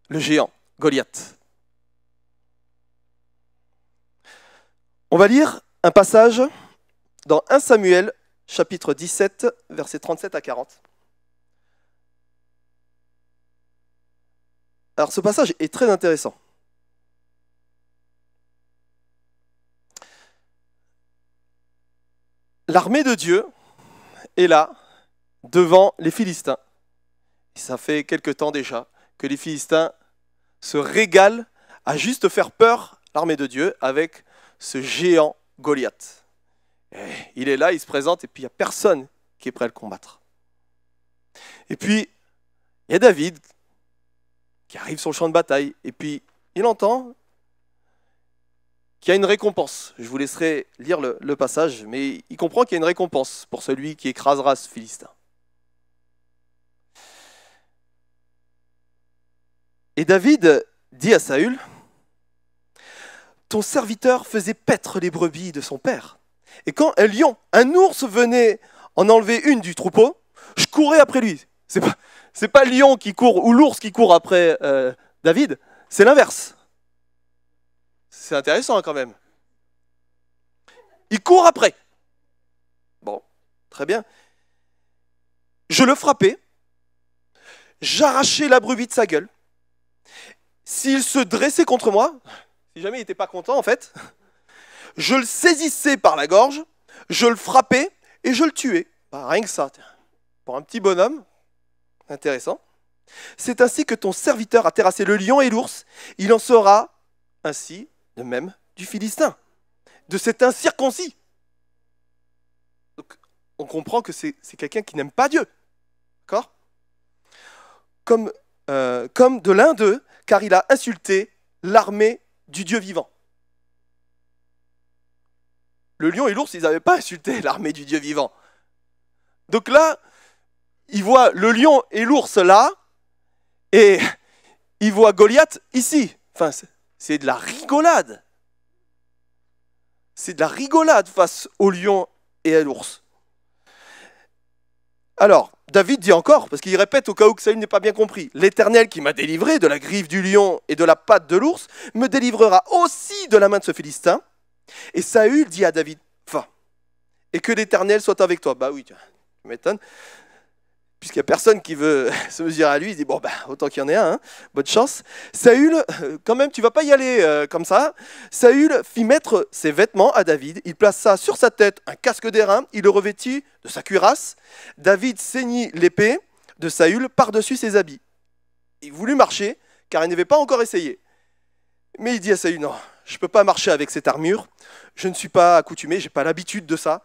le géant, Goliath. On va lire un passage dans 1 Samuel, chapitre 17, versets 37 à 40. Alors ce passage est très intéressant. L'armée de Dieu est là, devant les Philistins. Et ça fait quelque temps déjà que les Philistins se régalent à juste faire peur à l'armée de Dieu avec ce géant Goliath. Et il est là, il se présente, et puis il n'y a personne qui est prêt à le combattre. Et puis, il y a David qui arrive sur le champ de bataille, et puis il entend qu'il y a une récompense. Je vous laisserai lire le passage, mais il comprend qu'il y a une récompense pour celui qui écrasera ce Philistin. Et David dit à Saül, « Ton serviteur faisait paître les brebis de son père. Et quand un lion, un ours venait en enlever une du troupeau, je courais après lui. » C'est pas le lion qui court ou l'ours qui court après David, c'est l'inverse. C'est intéressant quand même. Il court après. Bon, très bien. Je le frappais, j'arrachais la brebis de sa gueule. S'il se dressait contre moi, si jamais il n'était pas content en fait, je le saisissais par la gorge, je le frappais et je le tuais. Bah, rien que ça. Pour un petit bonhomme, intéressant. C'est ainsi que ton serviteur a terrassé le lion et l'ours. Il en sera ainsi de même du Philistin, de cet incirconcis. Donc, on comprend que c'est quelqu'un qui n'aime pas Dieu. D'accord ? Comme de l'un d'eux, car il a insulté l'armée du Dieu vivant. Le lion et l'ours, ils n'avaient pas insulté l'armée du Dieu vivant. Donc là, il voit le lion et l'ours là, et il voit Goliath ici. Enfin, c'est de la rigolade. C'est de la rigolade face au lion et à l'ours. Alors, David dit encore, parce qu'il répète au cas où que Saül n'ait pas bien compris, « L'Éternel qui m'a délivré de la griffe du lion et de la patte de l'ours me délivrera aussi de la main de ce Philistin. » Et Saül dit à David, « Va, et que l'Éternel soit avec toi. » Bah oui, tu m'étonnes. Puisqu'il n'y a personne qui veut se mesurer à lui, il dit, bon, bah, autant qu'il y en ait un, hein. Bonne chance. Saül, quand même, tu ne vas pas y aller comme ça. Saül fit mettre ses vêtements à David, il plaça sur sa tête un casque d'airain, il le revêtit de sa cuirasse. David ceignit l'épée de Saül par-dessus ses habits. Il voulut marcher, car il n'avait pas encore essayé. Mais il dit à Saül, non, je ne peux pas marcher avec cette armure, je ne suis pas accoutumé, je n'ai pas l'habitude de ça.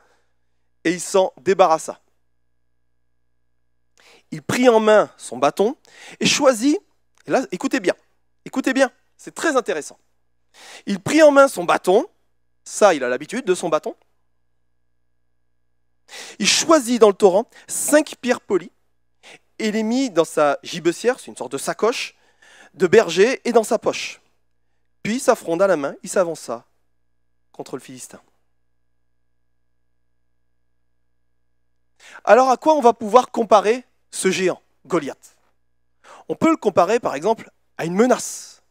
Et il s'en débarrassa. Il prit en main son bâton et choisit, et là, écoutez bien, c'est très intéressant. Il prit en main son bâton, ça il a l'habitude de son bâton. Il choisit dans le torrent 5 pierres polies et les mit dans sa gibecière, c'est une sorte de sacoche, de berger et dans sa poche. Puis sa fronde à la main, il s'avança contre le Philistin. Alors à quoi on va pouvoir comparer ce géant, Goliath? On peut le comparer par exemple à une menace,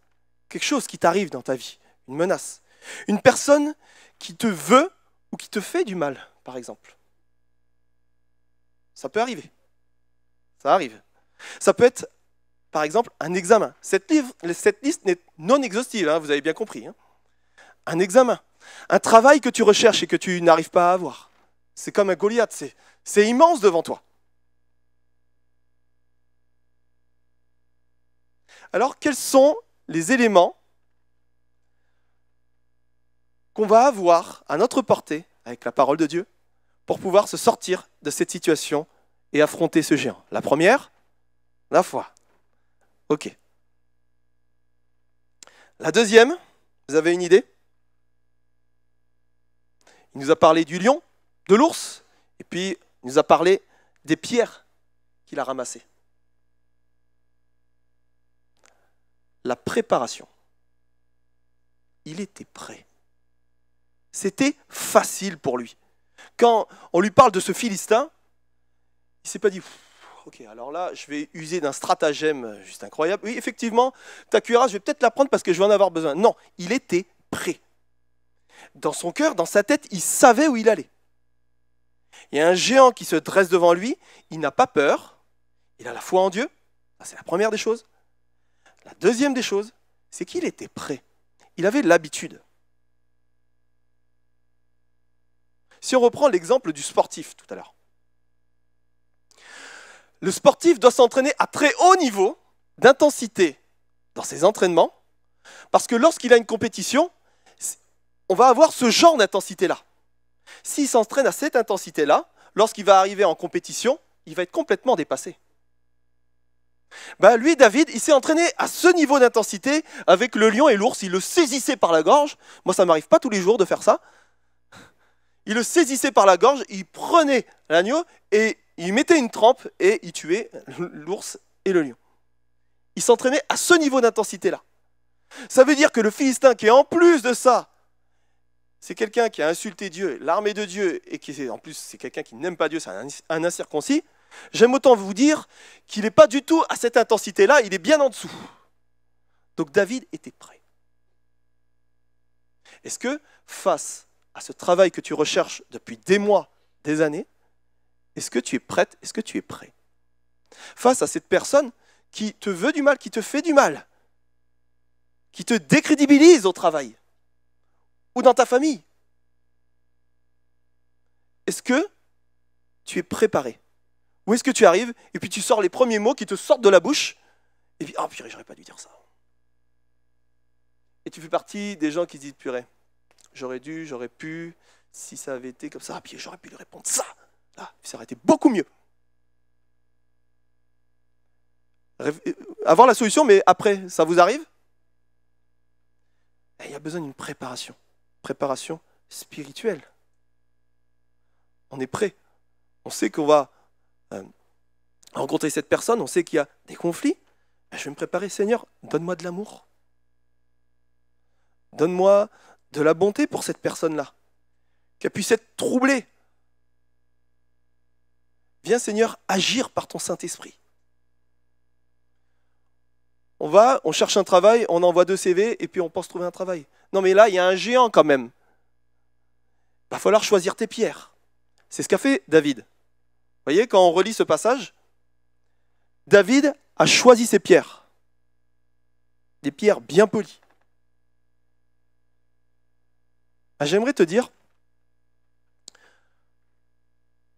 quelque chose qui t'arrive dans ta vie, une menace. Une personne qui te veut ou qui te fait du mal, par exemple. Ça peut arriver, ça arrive. Ça peut être par exemple un examen. Cette liste n'est non exhaustive, hein, vous avez bien compris. Hein. Un examen, un travail que tu recherches et que tu n'arrives pas à avoir. C'est comme un Goliath, c'est immense devant toi. Alors, quels sont les éléments qu'on va avoir à notre portée, avec la parole de Dieu, pour pouvoir se sortir de cette situation et affronter ce géant? La première, la foi. Ok. La deuxième, vous avez une idée? Il nous a parlé du lion, de l'ours, et puis il nous a parlé des pierres qu'il a ramassées. La préparation. Il était prêt. C'était facile pour lui. Quand on lui parle de ce Philistin, il ne s'est pas dit « Ok, alors là, je vais user d'un stratagème juste incroyable. Oui, effectivement, ta cuirasse, je vais peut-être la prendre parce que je vais en avoir besoin. » Non, il était prêt. Dans son cœur, dans sa tête, il savait où il allait. Il y a un géant qui se dresse devant lui, il n'a pas peur, il a la foi en Dieu, ça c'est la première des choses. La deuxième des choses, c'est qu'il était prêt, il avait l'habitude. Si on reprend l'exemple du sportif tout à l'heure, le sportif doit s'entraîner à très haut niveau d'intensité dans ses entraînements, parce que lorsqu'il a une compétition, on va avoir ce genre d'intensité-là. S'il s'entraîne à cette intensité-là, lorsqu'il va arriver en compétition, il va être complètement dépassé. Lui, David, il s'est entraîné à ce niveau d'intensité avec le lion et l'ours. Il le saisissait par la gorge. Moi, ça ne m'arrive pas tous les jours de faire ça. Il le saisissait par la gorge, il prenait l'agneau et il mettait une trempe et il tuait l'ours et le lion. Il s'entraînait à ce niveau d'intensité-là. Ça veut dire que le Philistin qui est en plus de ça, c'est quelqu'un qui a insulté Dieu, l'armée de Dieu, et qui en plus c'est quelqu'un qui n'aime pas Dieu, c'est un incirconcis, j'aime autant vous dire qu'il n'est pas du tout à cette intensité-là, il est bien en dessous. Donc David était prêt. Est-ce que face à ce travail que tu recherches depuis des mois, des années, est-ce que tu es prête, est-ce que tu es prêt? Face à cette personne qui te veut du mal, qui te fait du mal, qui te décrédibilise au travail ou dans ta famille, est-ce que tu es préparé? Ou est-ce que tu arrives et puis tu sors les premiers mots qui te sortent de la bouche et puis « Ah, purée, j'aurais pas dû dire ça ». Et tu fais partie des gens qui se disent « Purée, j'aurais dû, j'aurais pu, si ça avait été comme ça, puis j'aurais pu lui répondre ça, là, ça aurait été beaucoup mieux ». Avoir la solution, mais après, ça vous arrive? Il y a besoin d'une préparation spirituelle. On est prêt. On sait qu'on va rencontrer cette personne, on sait qu'il y a des conflits. Je vais me préparer, Seigneur, donne-moi de l'amour. Donne-moi de la bonté pour cette personne-là, qu'elle puisse être troublée. Viens, Seigneur, agir par ton Saint-Esprit. On cherche un travail, on envoie 2 CV et puis on pense trouver un travail. Non mais là, il y a un géant quand même. Il va falloir choisir tes pierres. C'est ce qu'a fait David. Vous voyez, quand on relit ce passage, David a choisi ses pierres. Des pierres bien polies. J'aimerais te dire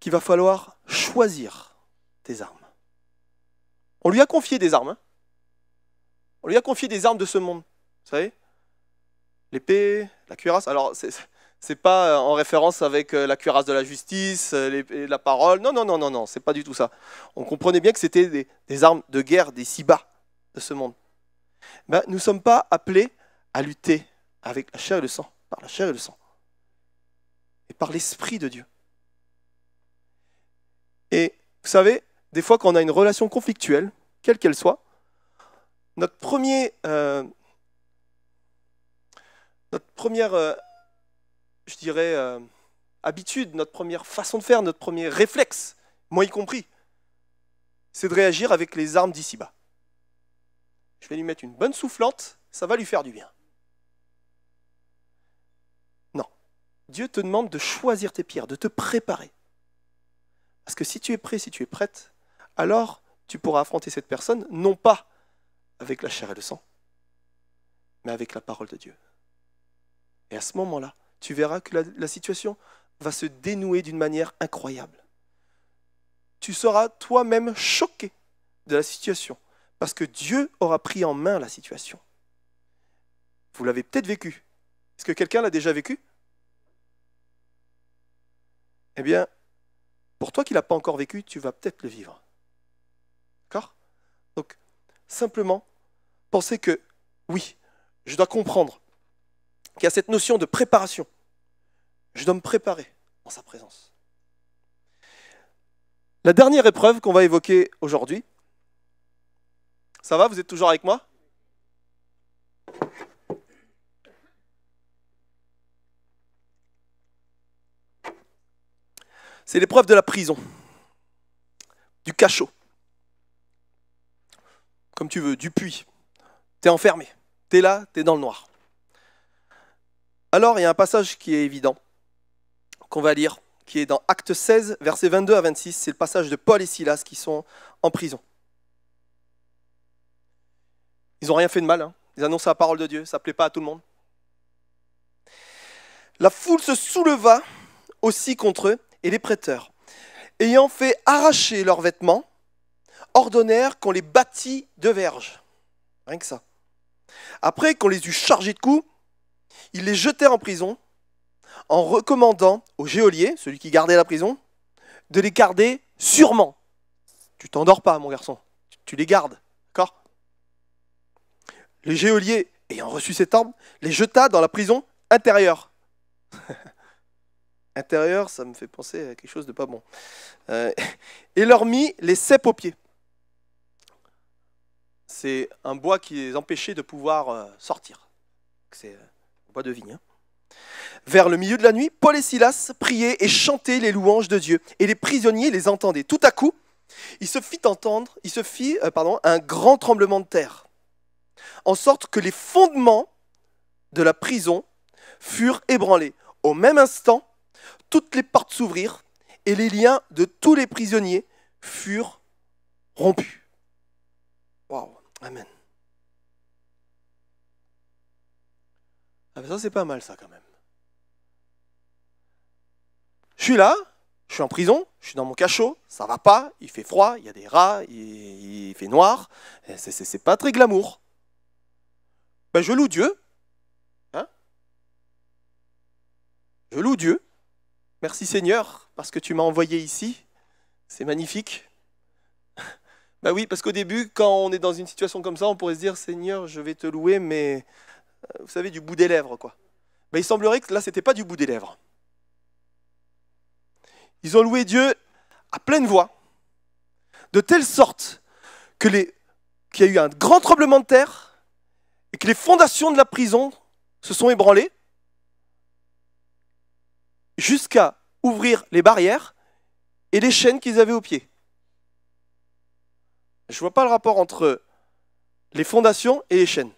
qu'il va falloir choisir tes armes. On lui a confié des armes. On lui a confié des armes de ce monde. Vous savez, l'épée, la cuirasse. Alors, c'est pas en référence avec la cuirasse de la justice, la parole. Non, c'est pas du tout ça. On comprenait bien que c'était des armes de guerre, des ci-bas de ce monde. Nous ne sommes pas appelés à lutter avec la chair et le sang, par la chair et le sang, et par l'Esprit de Dieu. Et vous savez, des fois quand on a une relation conflictuelle, quelle qu'elle soit, notre première, je dirais, habitude, notre première façon de faire, notre premier réflexe, moi y compris, c'est de réagir avec les armes d'ici-bas. Je vais lui mettre une bonne soufflante, ça va lui faire du bien. Non. Dieu te demande de choisir tes pierres, de te préparer. Parce que si tu es prêt, si tu es prête, alors tu pourras affronter cette personne, non pas avec la chair et le sang, mais avec la parole de Dieu. Et à ce moment-là, tu verras que la situation va se dénouer d'une manière incroyable. Tu seras toi-même choqué de la situation, parce que Dieu aura pris en main la situation. Vous l'avez peut-être vécu. Est-ce que quelqu'un l'a déjà vécu? Eh bien, pour toi qui ne l'as pas encore vécu, tu vas peut-être le vivre. D'accord? Donc, simplement, pensez que, oui, je dois comprendre qu'il y a cette notion de préparation. Je dois me préparer en sa présence. La dernière épreuve qu'on va évoquer aujourd'hui, ça va, vous êtes toujours avec moi? C'est l'épreuve de la prison, du cachot, comme tu veux, du puits. Tu es enfermé, tu es là, tu es dans le noir. Alors, il y a un passage qui est évident, qu'on va lire, qui est dans Actes 16, versets 22 à 26. C'est le passage de Paul et Silas qui sont en prison. Ils n'ont rien fait de mal, hein. Ils annoncent la parole de Dieu, ça ne plaît pas à tout le monde. La foule se souleva aussi contre eux, et les prêteurs, ayant fait arracher leurs vêtements, ordonnèrent qu'on les bâtît de verges. Rien que ça. Après qu'on les eut chargés de coups, ils les jetèrent en prison, en recommandant au geôlier, celui qui gardait la prison, de les garder sûrement. Tu t'endors pas, mon garçon, tu les gardes, d'accord ? Le geôlier, ayant reçu cet ordre, les jeta dans la prison intérieure. Intérieur, ça me fait penser à quelque chose de pas bon. Et leur mit les ceps aux pieds. C'est un bois qui les empêchait de pouvoir sortir. C'est un bois de vigne. Hein. Vers le milieu de la nuit, Paul et Silas priaient et chantaient les louanges de Dieu. Et les prisonniers les entendaient. Tout à coup, il se fit un grand tremblement de terre. En sorte que les fondements de la prison furent ébranlés. Au même instant, toutes les portes s'ouvrirent et les liens de tous les prisonniers furent rompus. Waouh, amen. Ah ben ça c'est pas mal ça quand même. Je suis là, je suis en prison, je suis dans mon cachot, ça va pas, il fait froid, il y a des rats, il fait noir, c'est pas très glamour. Ben je loue Dieu. Hein? Je loue Dieu. Merci Seigneur, parce que tu m'as envoyé ici. C'est magnifique. Ben oui, parce qu'au début, quand on est dans une situation comme ça, on pourrait se dire, Seigneur, je vais te louer, mais vous savez, du bout des lèvres, quoi. Ben, il semblerait que là, c'était pas du bout des lèvres. Ils ont loué Dieu à pleine voix, de telle sorte qu'il y a eu un grand tremblement de terre et que les fondations de la prison se sont ébranlées, jusqu'à ouvrir les barrières et les chaînes qu'ils avaient aux pieds. Je ne vois pas le rapport entre les fondations et les chaînes.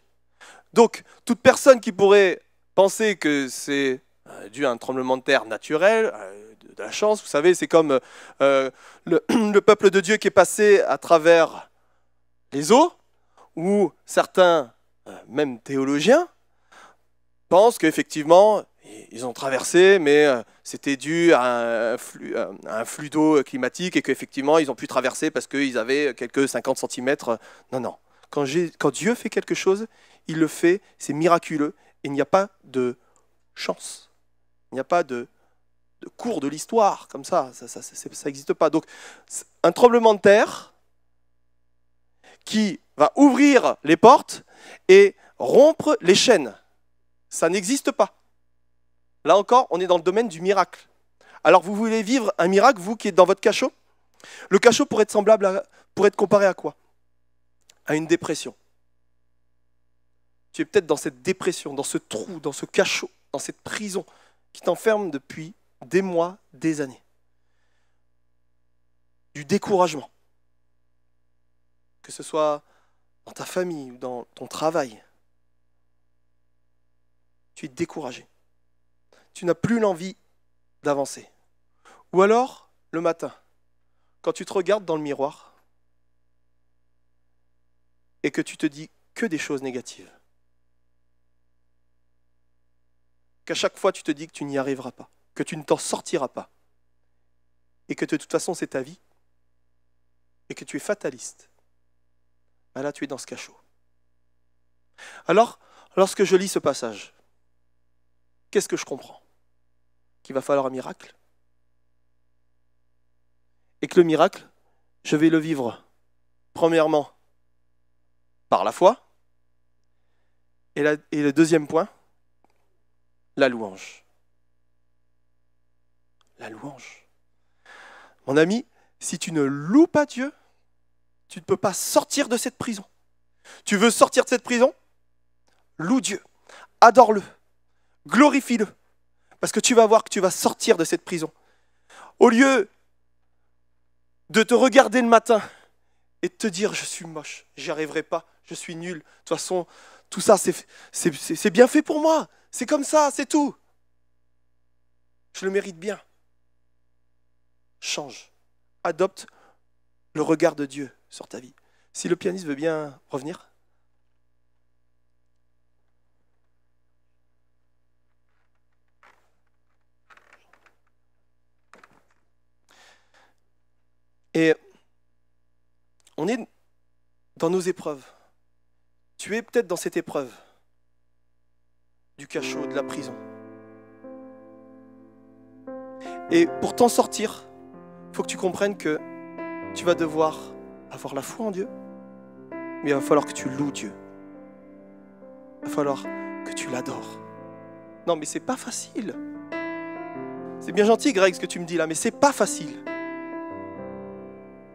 Donc, toute personne qui pourrait penser que c'est dû à un tremblement de terre naturel, de la chance, vous savez, c'est comme le peuple de Dieu qui est passé à travers les eaux, où certains, même théologiens, pensent qu'effectivement, ils ont traversé, mais c'était dû à un flux d'eau climatique et qu'effectivement, ils ont pu traverser parce qu'ils avaient quelques 50 cm. Non, non. Quand Dieu fait quelque chose, il le fait, c'est miraculeux. Et il n'y a pas de chance. Il n'y a pas de cours de l'histoire comme ça. Ça n'existe pas. Donc, un tremblement de terre qui va ouvrir les portes et rompre les chaînes. Ça n'existe pas. Là encore, on est dans le domaine du miracle. Alors, vous voulez vivre un miracle, vous qui êtes dans votre cachot ? Le cachot pourrait être comparé à quoi ? À une dépression. Tu es peut-être dans cette dépression, dans ce trou, dans ce cachot, dans cette prison qui t'enferme depuis des mois, des années. Du découragement. Que ce soit dans ta famille ou dans ton travail. Tu es découragé. Tu n'as plus l'envie d'avancer. Ou alors, le matin, quand tu te regardes dans le miroir et que tu te dis que des choses négatives. Qu'à chaque fois, tu te dis que tu n'y arriveras pas, que tu ne t'en sortiras pas, et que de toute façon, c'est ta vie, et que tu es fataliste. Ben là, tu es dans ce cachot. Alors, lorsque je lis ce passage, qu'est-ce que je comprends ? Qu'il va falloir un miracle. Et que le miracle, je vais le vivre, premièrement, par la foi. Et le deuxième point, la louange. La louange. Mon ami, si tu ne loues pas Dieu, tu ne peux pas sortir de cette prison. Tu veux sortir de cette prison ? Loue Dieu, adore-le, glorifie-le, parce que tu vas voir que tu vas sortir de cette prison. Au lieu de te regarder le matin et de te dire « je suis moche, j'y arriverai pas, je suis nul, de toute façon, tout ça c'est bien fait pour moi, C'est comme ça, c'est tout. Je le mérite bien. Change. Adopte le regard de Dieu sur ta vie. Si le pianiste veut bien revenir. Et on est dans nos épreuves. Tu es peut-être dans cette épreuve du cachot, de la prison. Et pour t'en sortir, il faut que tu comprennes que tu vas devoir avoir la foi en Dieu, mais il va falloir que tu loues Dieu. Il va falloir que tu l'adores. Non, mais c'est pas facile. C'est bien gentil, Greg, ce que tu me dis là, mais c'est pas facile.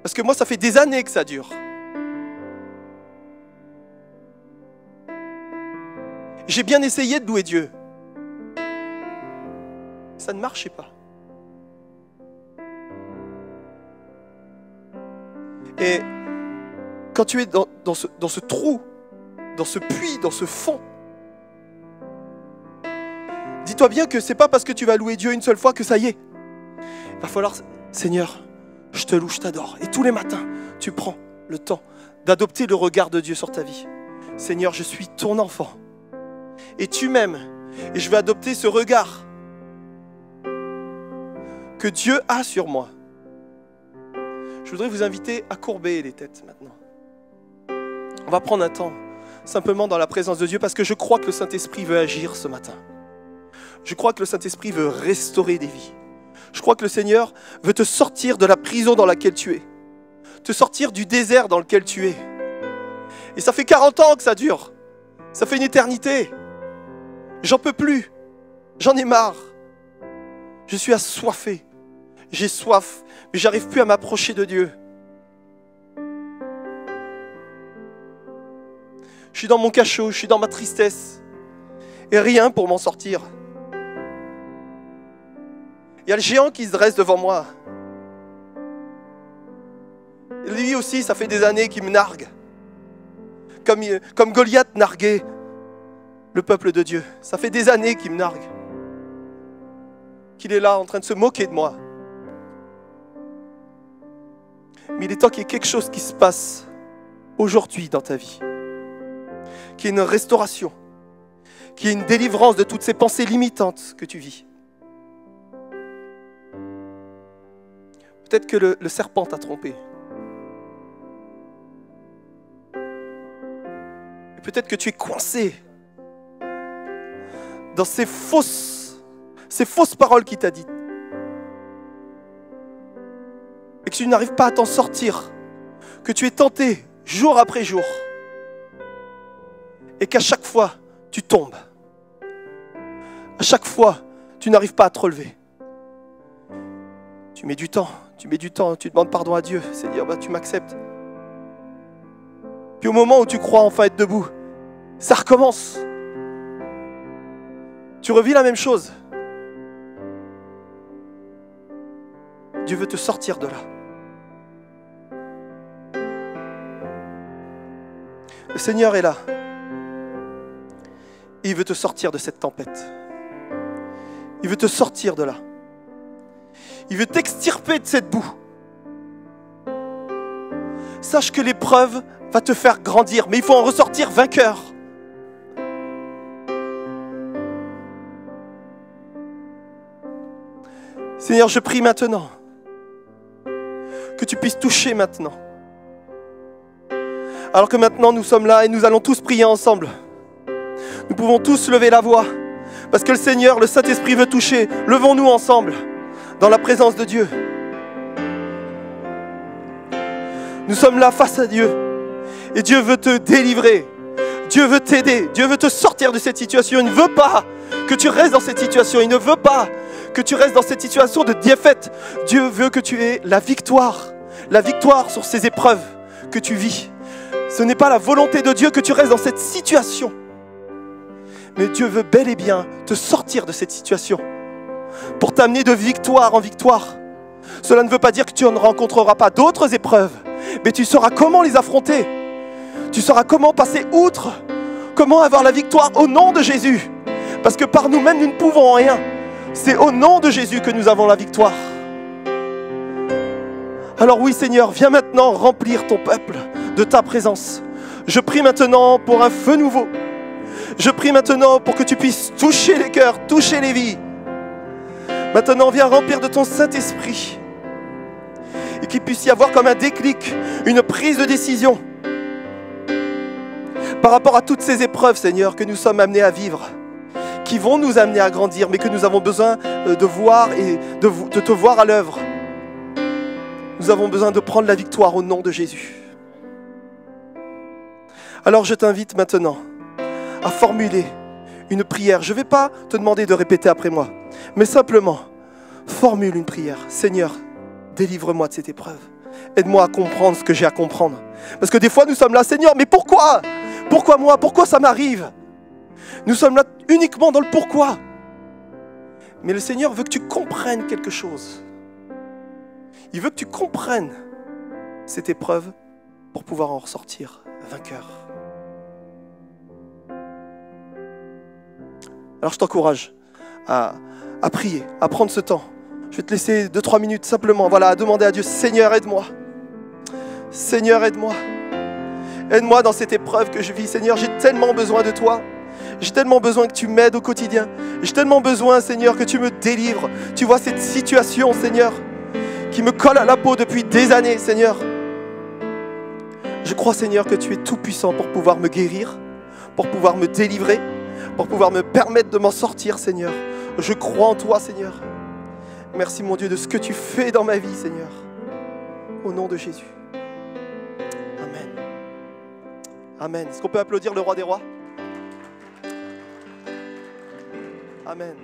Parce que moi, ça fait des années que ça dure. J'ai bien essayé de louer Dieu. Ça ne marchait pas. Et quand tu es dans ce trou, dans ce puits, dans ce fond, dis-toi bien que c'est pas parce que tu vas louer Dieu une seule fois que ça y est. Il va falloir, Seigneur, je te loue, je t'adore. Et tous les matins, tu prends le temps d'adopter le regard de Dieu sur ta vie. Seigneur, je suis ton enfant. Et tu m'aimes. Et je vais adopter ce regard que Dieu a sur moi. Je voudrais vous inviter à courber les têtes maintenant. On va prendre un temps simplement dans la présence de Dieu parce que je crois que le Saint-Esprit veut agir ce matin. Je crois que le Saint-Esprit veut restaurer des vies. Je crois que le Seigneur veut te sortir de la prison dans laquelle tu es. Te sortir du désert dans lequel tu es. Et ça fait 40 ans que ça dure. Ça fait une éternité. J'en peux plus. J'en ai marre. Je suis assoiffé. J'ai soif, mais j'arrive plus à m'approcher de Dieu. Je suis dans mon cachot, je suis dans ma tristesse. Et rien pour m'en sortir. Il y a le géant qui se dresse devant moi. Et lui aussi, ça fait des années qu'il me nargue. Comme Goliath narguait le peuple de Dieu. Ça fait des années qu'il me nargue. Qu'il est là en train de se moquer de moi. Mais il est temps qu'il y ait quelque chose qui se passe aujourd'hui dans ta vie. Qu'il y ait une restauration. Qu'il y ait une délivrance de toutes ces pensées limitantes que tu vis. Peut-être que le serpent t'a trompé. Et peut-être que tu es coincé dans ces fausses paroles qu'il t'a dites. Et que tu n'arrives pas à t'en sortir. Que tu es tenté jour après jour. Et qu'à chaque fois, tu tombes. À chaque fois, tu n'arrives pas à te relever. Tu mets du temps, tu demandes pardon à Dieu. C'est dire, tu m'acceptes. Puis au moment où tu crois enfin être debout, ça recommence. Tu revis la même chose. Dieu veut te sortir de là. Le Seigneur est là. Et il veut te sortir de cette tempête. Il veut te sortir de là. Il veut t'extirper de cette boue. Sache que l'épreuve va te faire grandir, mais il faut en ressortir vainqueur. Seigneur, je prie maintenant que tu puisses toucher maintenant. Alors que maintenant nous sommes là et nous allons tous prier ensemble. Nous pouvons tous lever la voix parce que le Seigneur, le Saint-Esprit veut toucher. Levons-nous ensemble dans la présence de Dieu. Nous sommes là face à Dieu et Dieu veut te délivrer. Dieu veut t'aider. Dieu veut te sortir de cette situation. Il ne veut pas que tu restes dans cette situation. Il ne veut pas que tu restes dans cette situation de défaite. Dieu veut que tu aies la victoire sur ces épreuves que tu vis. Ce n'est pas la volonté de Dieu que tu restes dans cette situation. Mais Dieu veut bel et bien te sortir de cette situation pour t'amener de victoire en victoire. Cela ne veut pas dire que tu ne rencontreras pas d'autres épreuves, mais tu sauras comment les affronter. Tu sauras comment passer outre, comment avoir la victoire au nom de Jésus. Parce que par nous-mêmes, nous ne pouvons rien. C'est au nom de Jésus que nous avons la victoire. Alors oui, Seigneur, viens maintenant remplir ton peuple de ta présence. Je prie maintenant pour un feu nouveau. Je prie maintenant pour que tu puisses toucher les cœurs, toucher les vies. Maintenant, viens remplir de ton Saint-Esprit. Et qu'il puisse y avoir comme un déclic, une prise de décision par rapport à toutes ces épreuves, Seigneur, que nous sommes amenés à vivre, qui vont nous amener à grandir, mais que nous avons besoin de voir et de te voir à l'œuvre. Nous avons besoin de prendre la victoire au nom de Jésus. Alors je t'invite maintenant à formuler une prière. Je ne vais pas te demander de répéter après moi, mais simplement formule une prière. Seigneur, délivre-moi de cette épreuve. Aide-moi à comprendre ce que j'ai à comprendre. Parce que des fois nous sommes là, Seigneur, mais pourquoi ? Pourquoi moi ? Pourquoi ça m'arrive ? Nous sommes là uniquement dans le pourquoi. Mais le Seigneur veut que tu comprennes quelque chose. Il veut que tu comprennes cette épreuve pour pouvoir en ressortir vainqueur. Alors je t'encourage à prier, à prendre ce temps. Je vais te laisser 2-3 minutes simplement, voilà, à demander à Dieu, Seigneur, aide-moi. Seigneur, aide-moi. Aide-moi dans cette épreuve que je vis. Seigneur, j'ai tellement besoin de toi. J'ai tellement besoin que tu m'aides au quotidien. J'ai tellement besoin, Seigneur, que tu me délivres. Tu vois cette situation, Seigneur, qui me colle à la peau depuis des années, Seigneur. Je crois, Seigneur, que tu es tout puissant pour pouvoir me guérir, pour pouvoir me délivrer, pour pouvoir me permettre de m'en sortir, Seigneur. Je crois en toi, Seigneur. Merci, mon Dieu, de ce que tu fais dans ma vie, Seigneur. Au nom de Jésus. Amen. Amen. Est-ce qu'on peut applaudir le roi des rois ? Amen.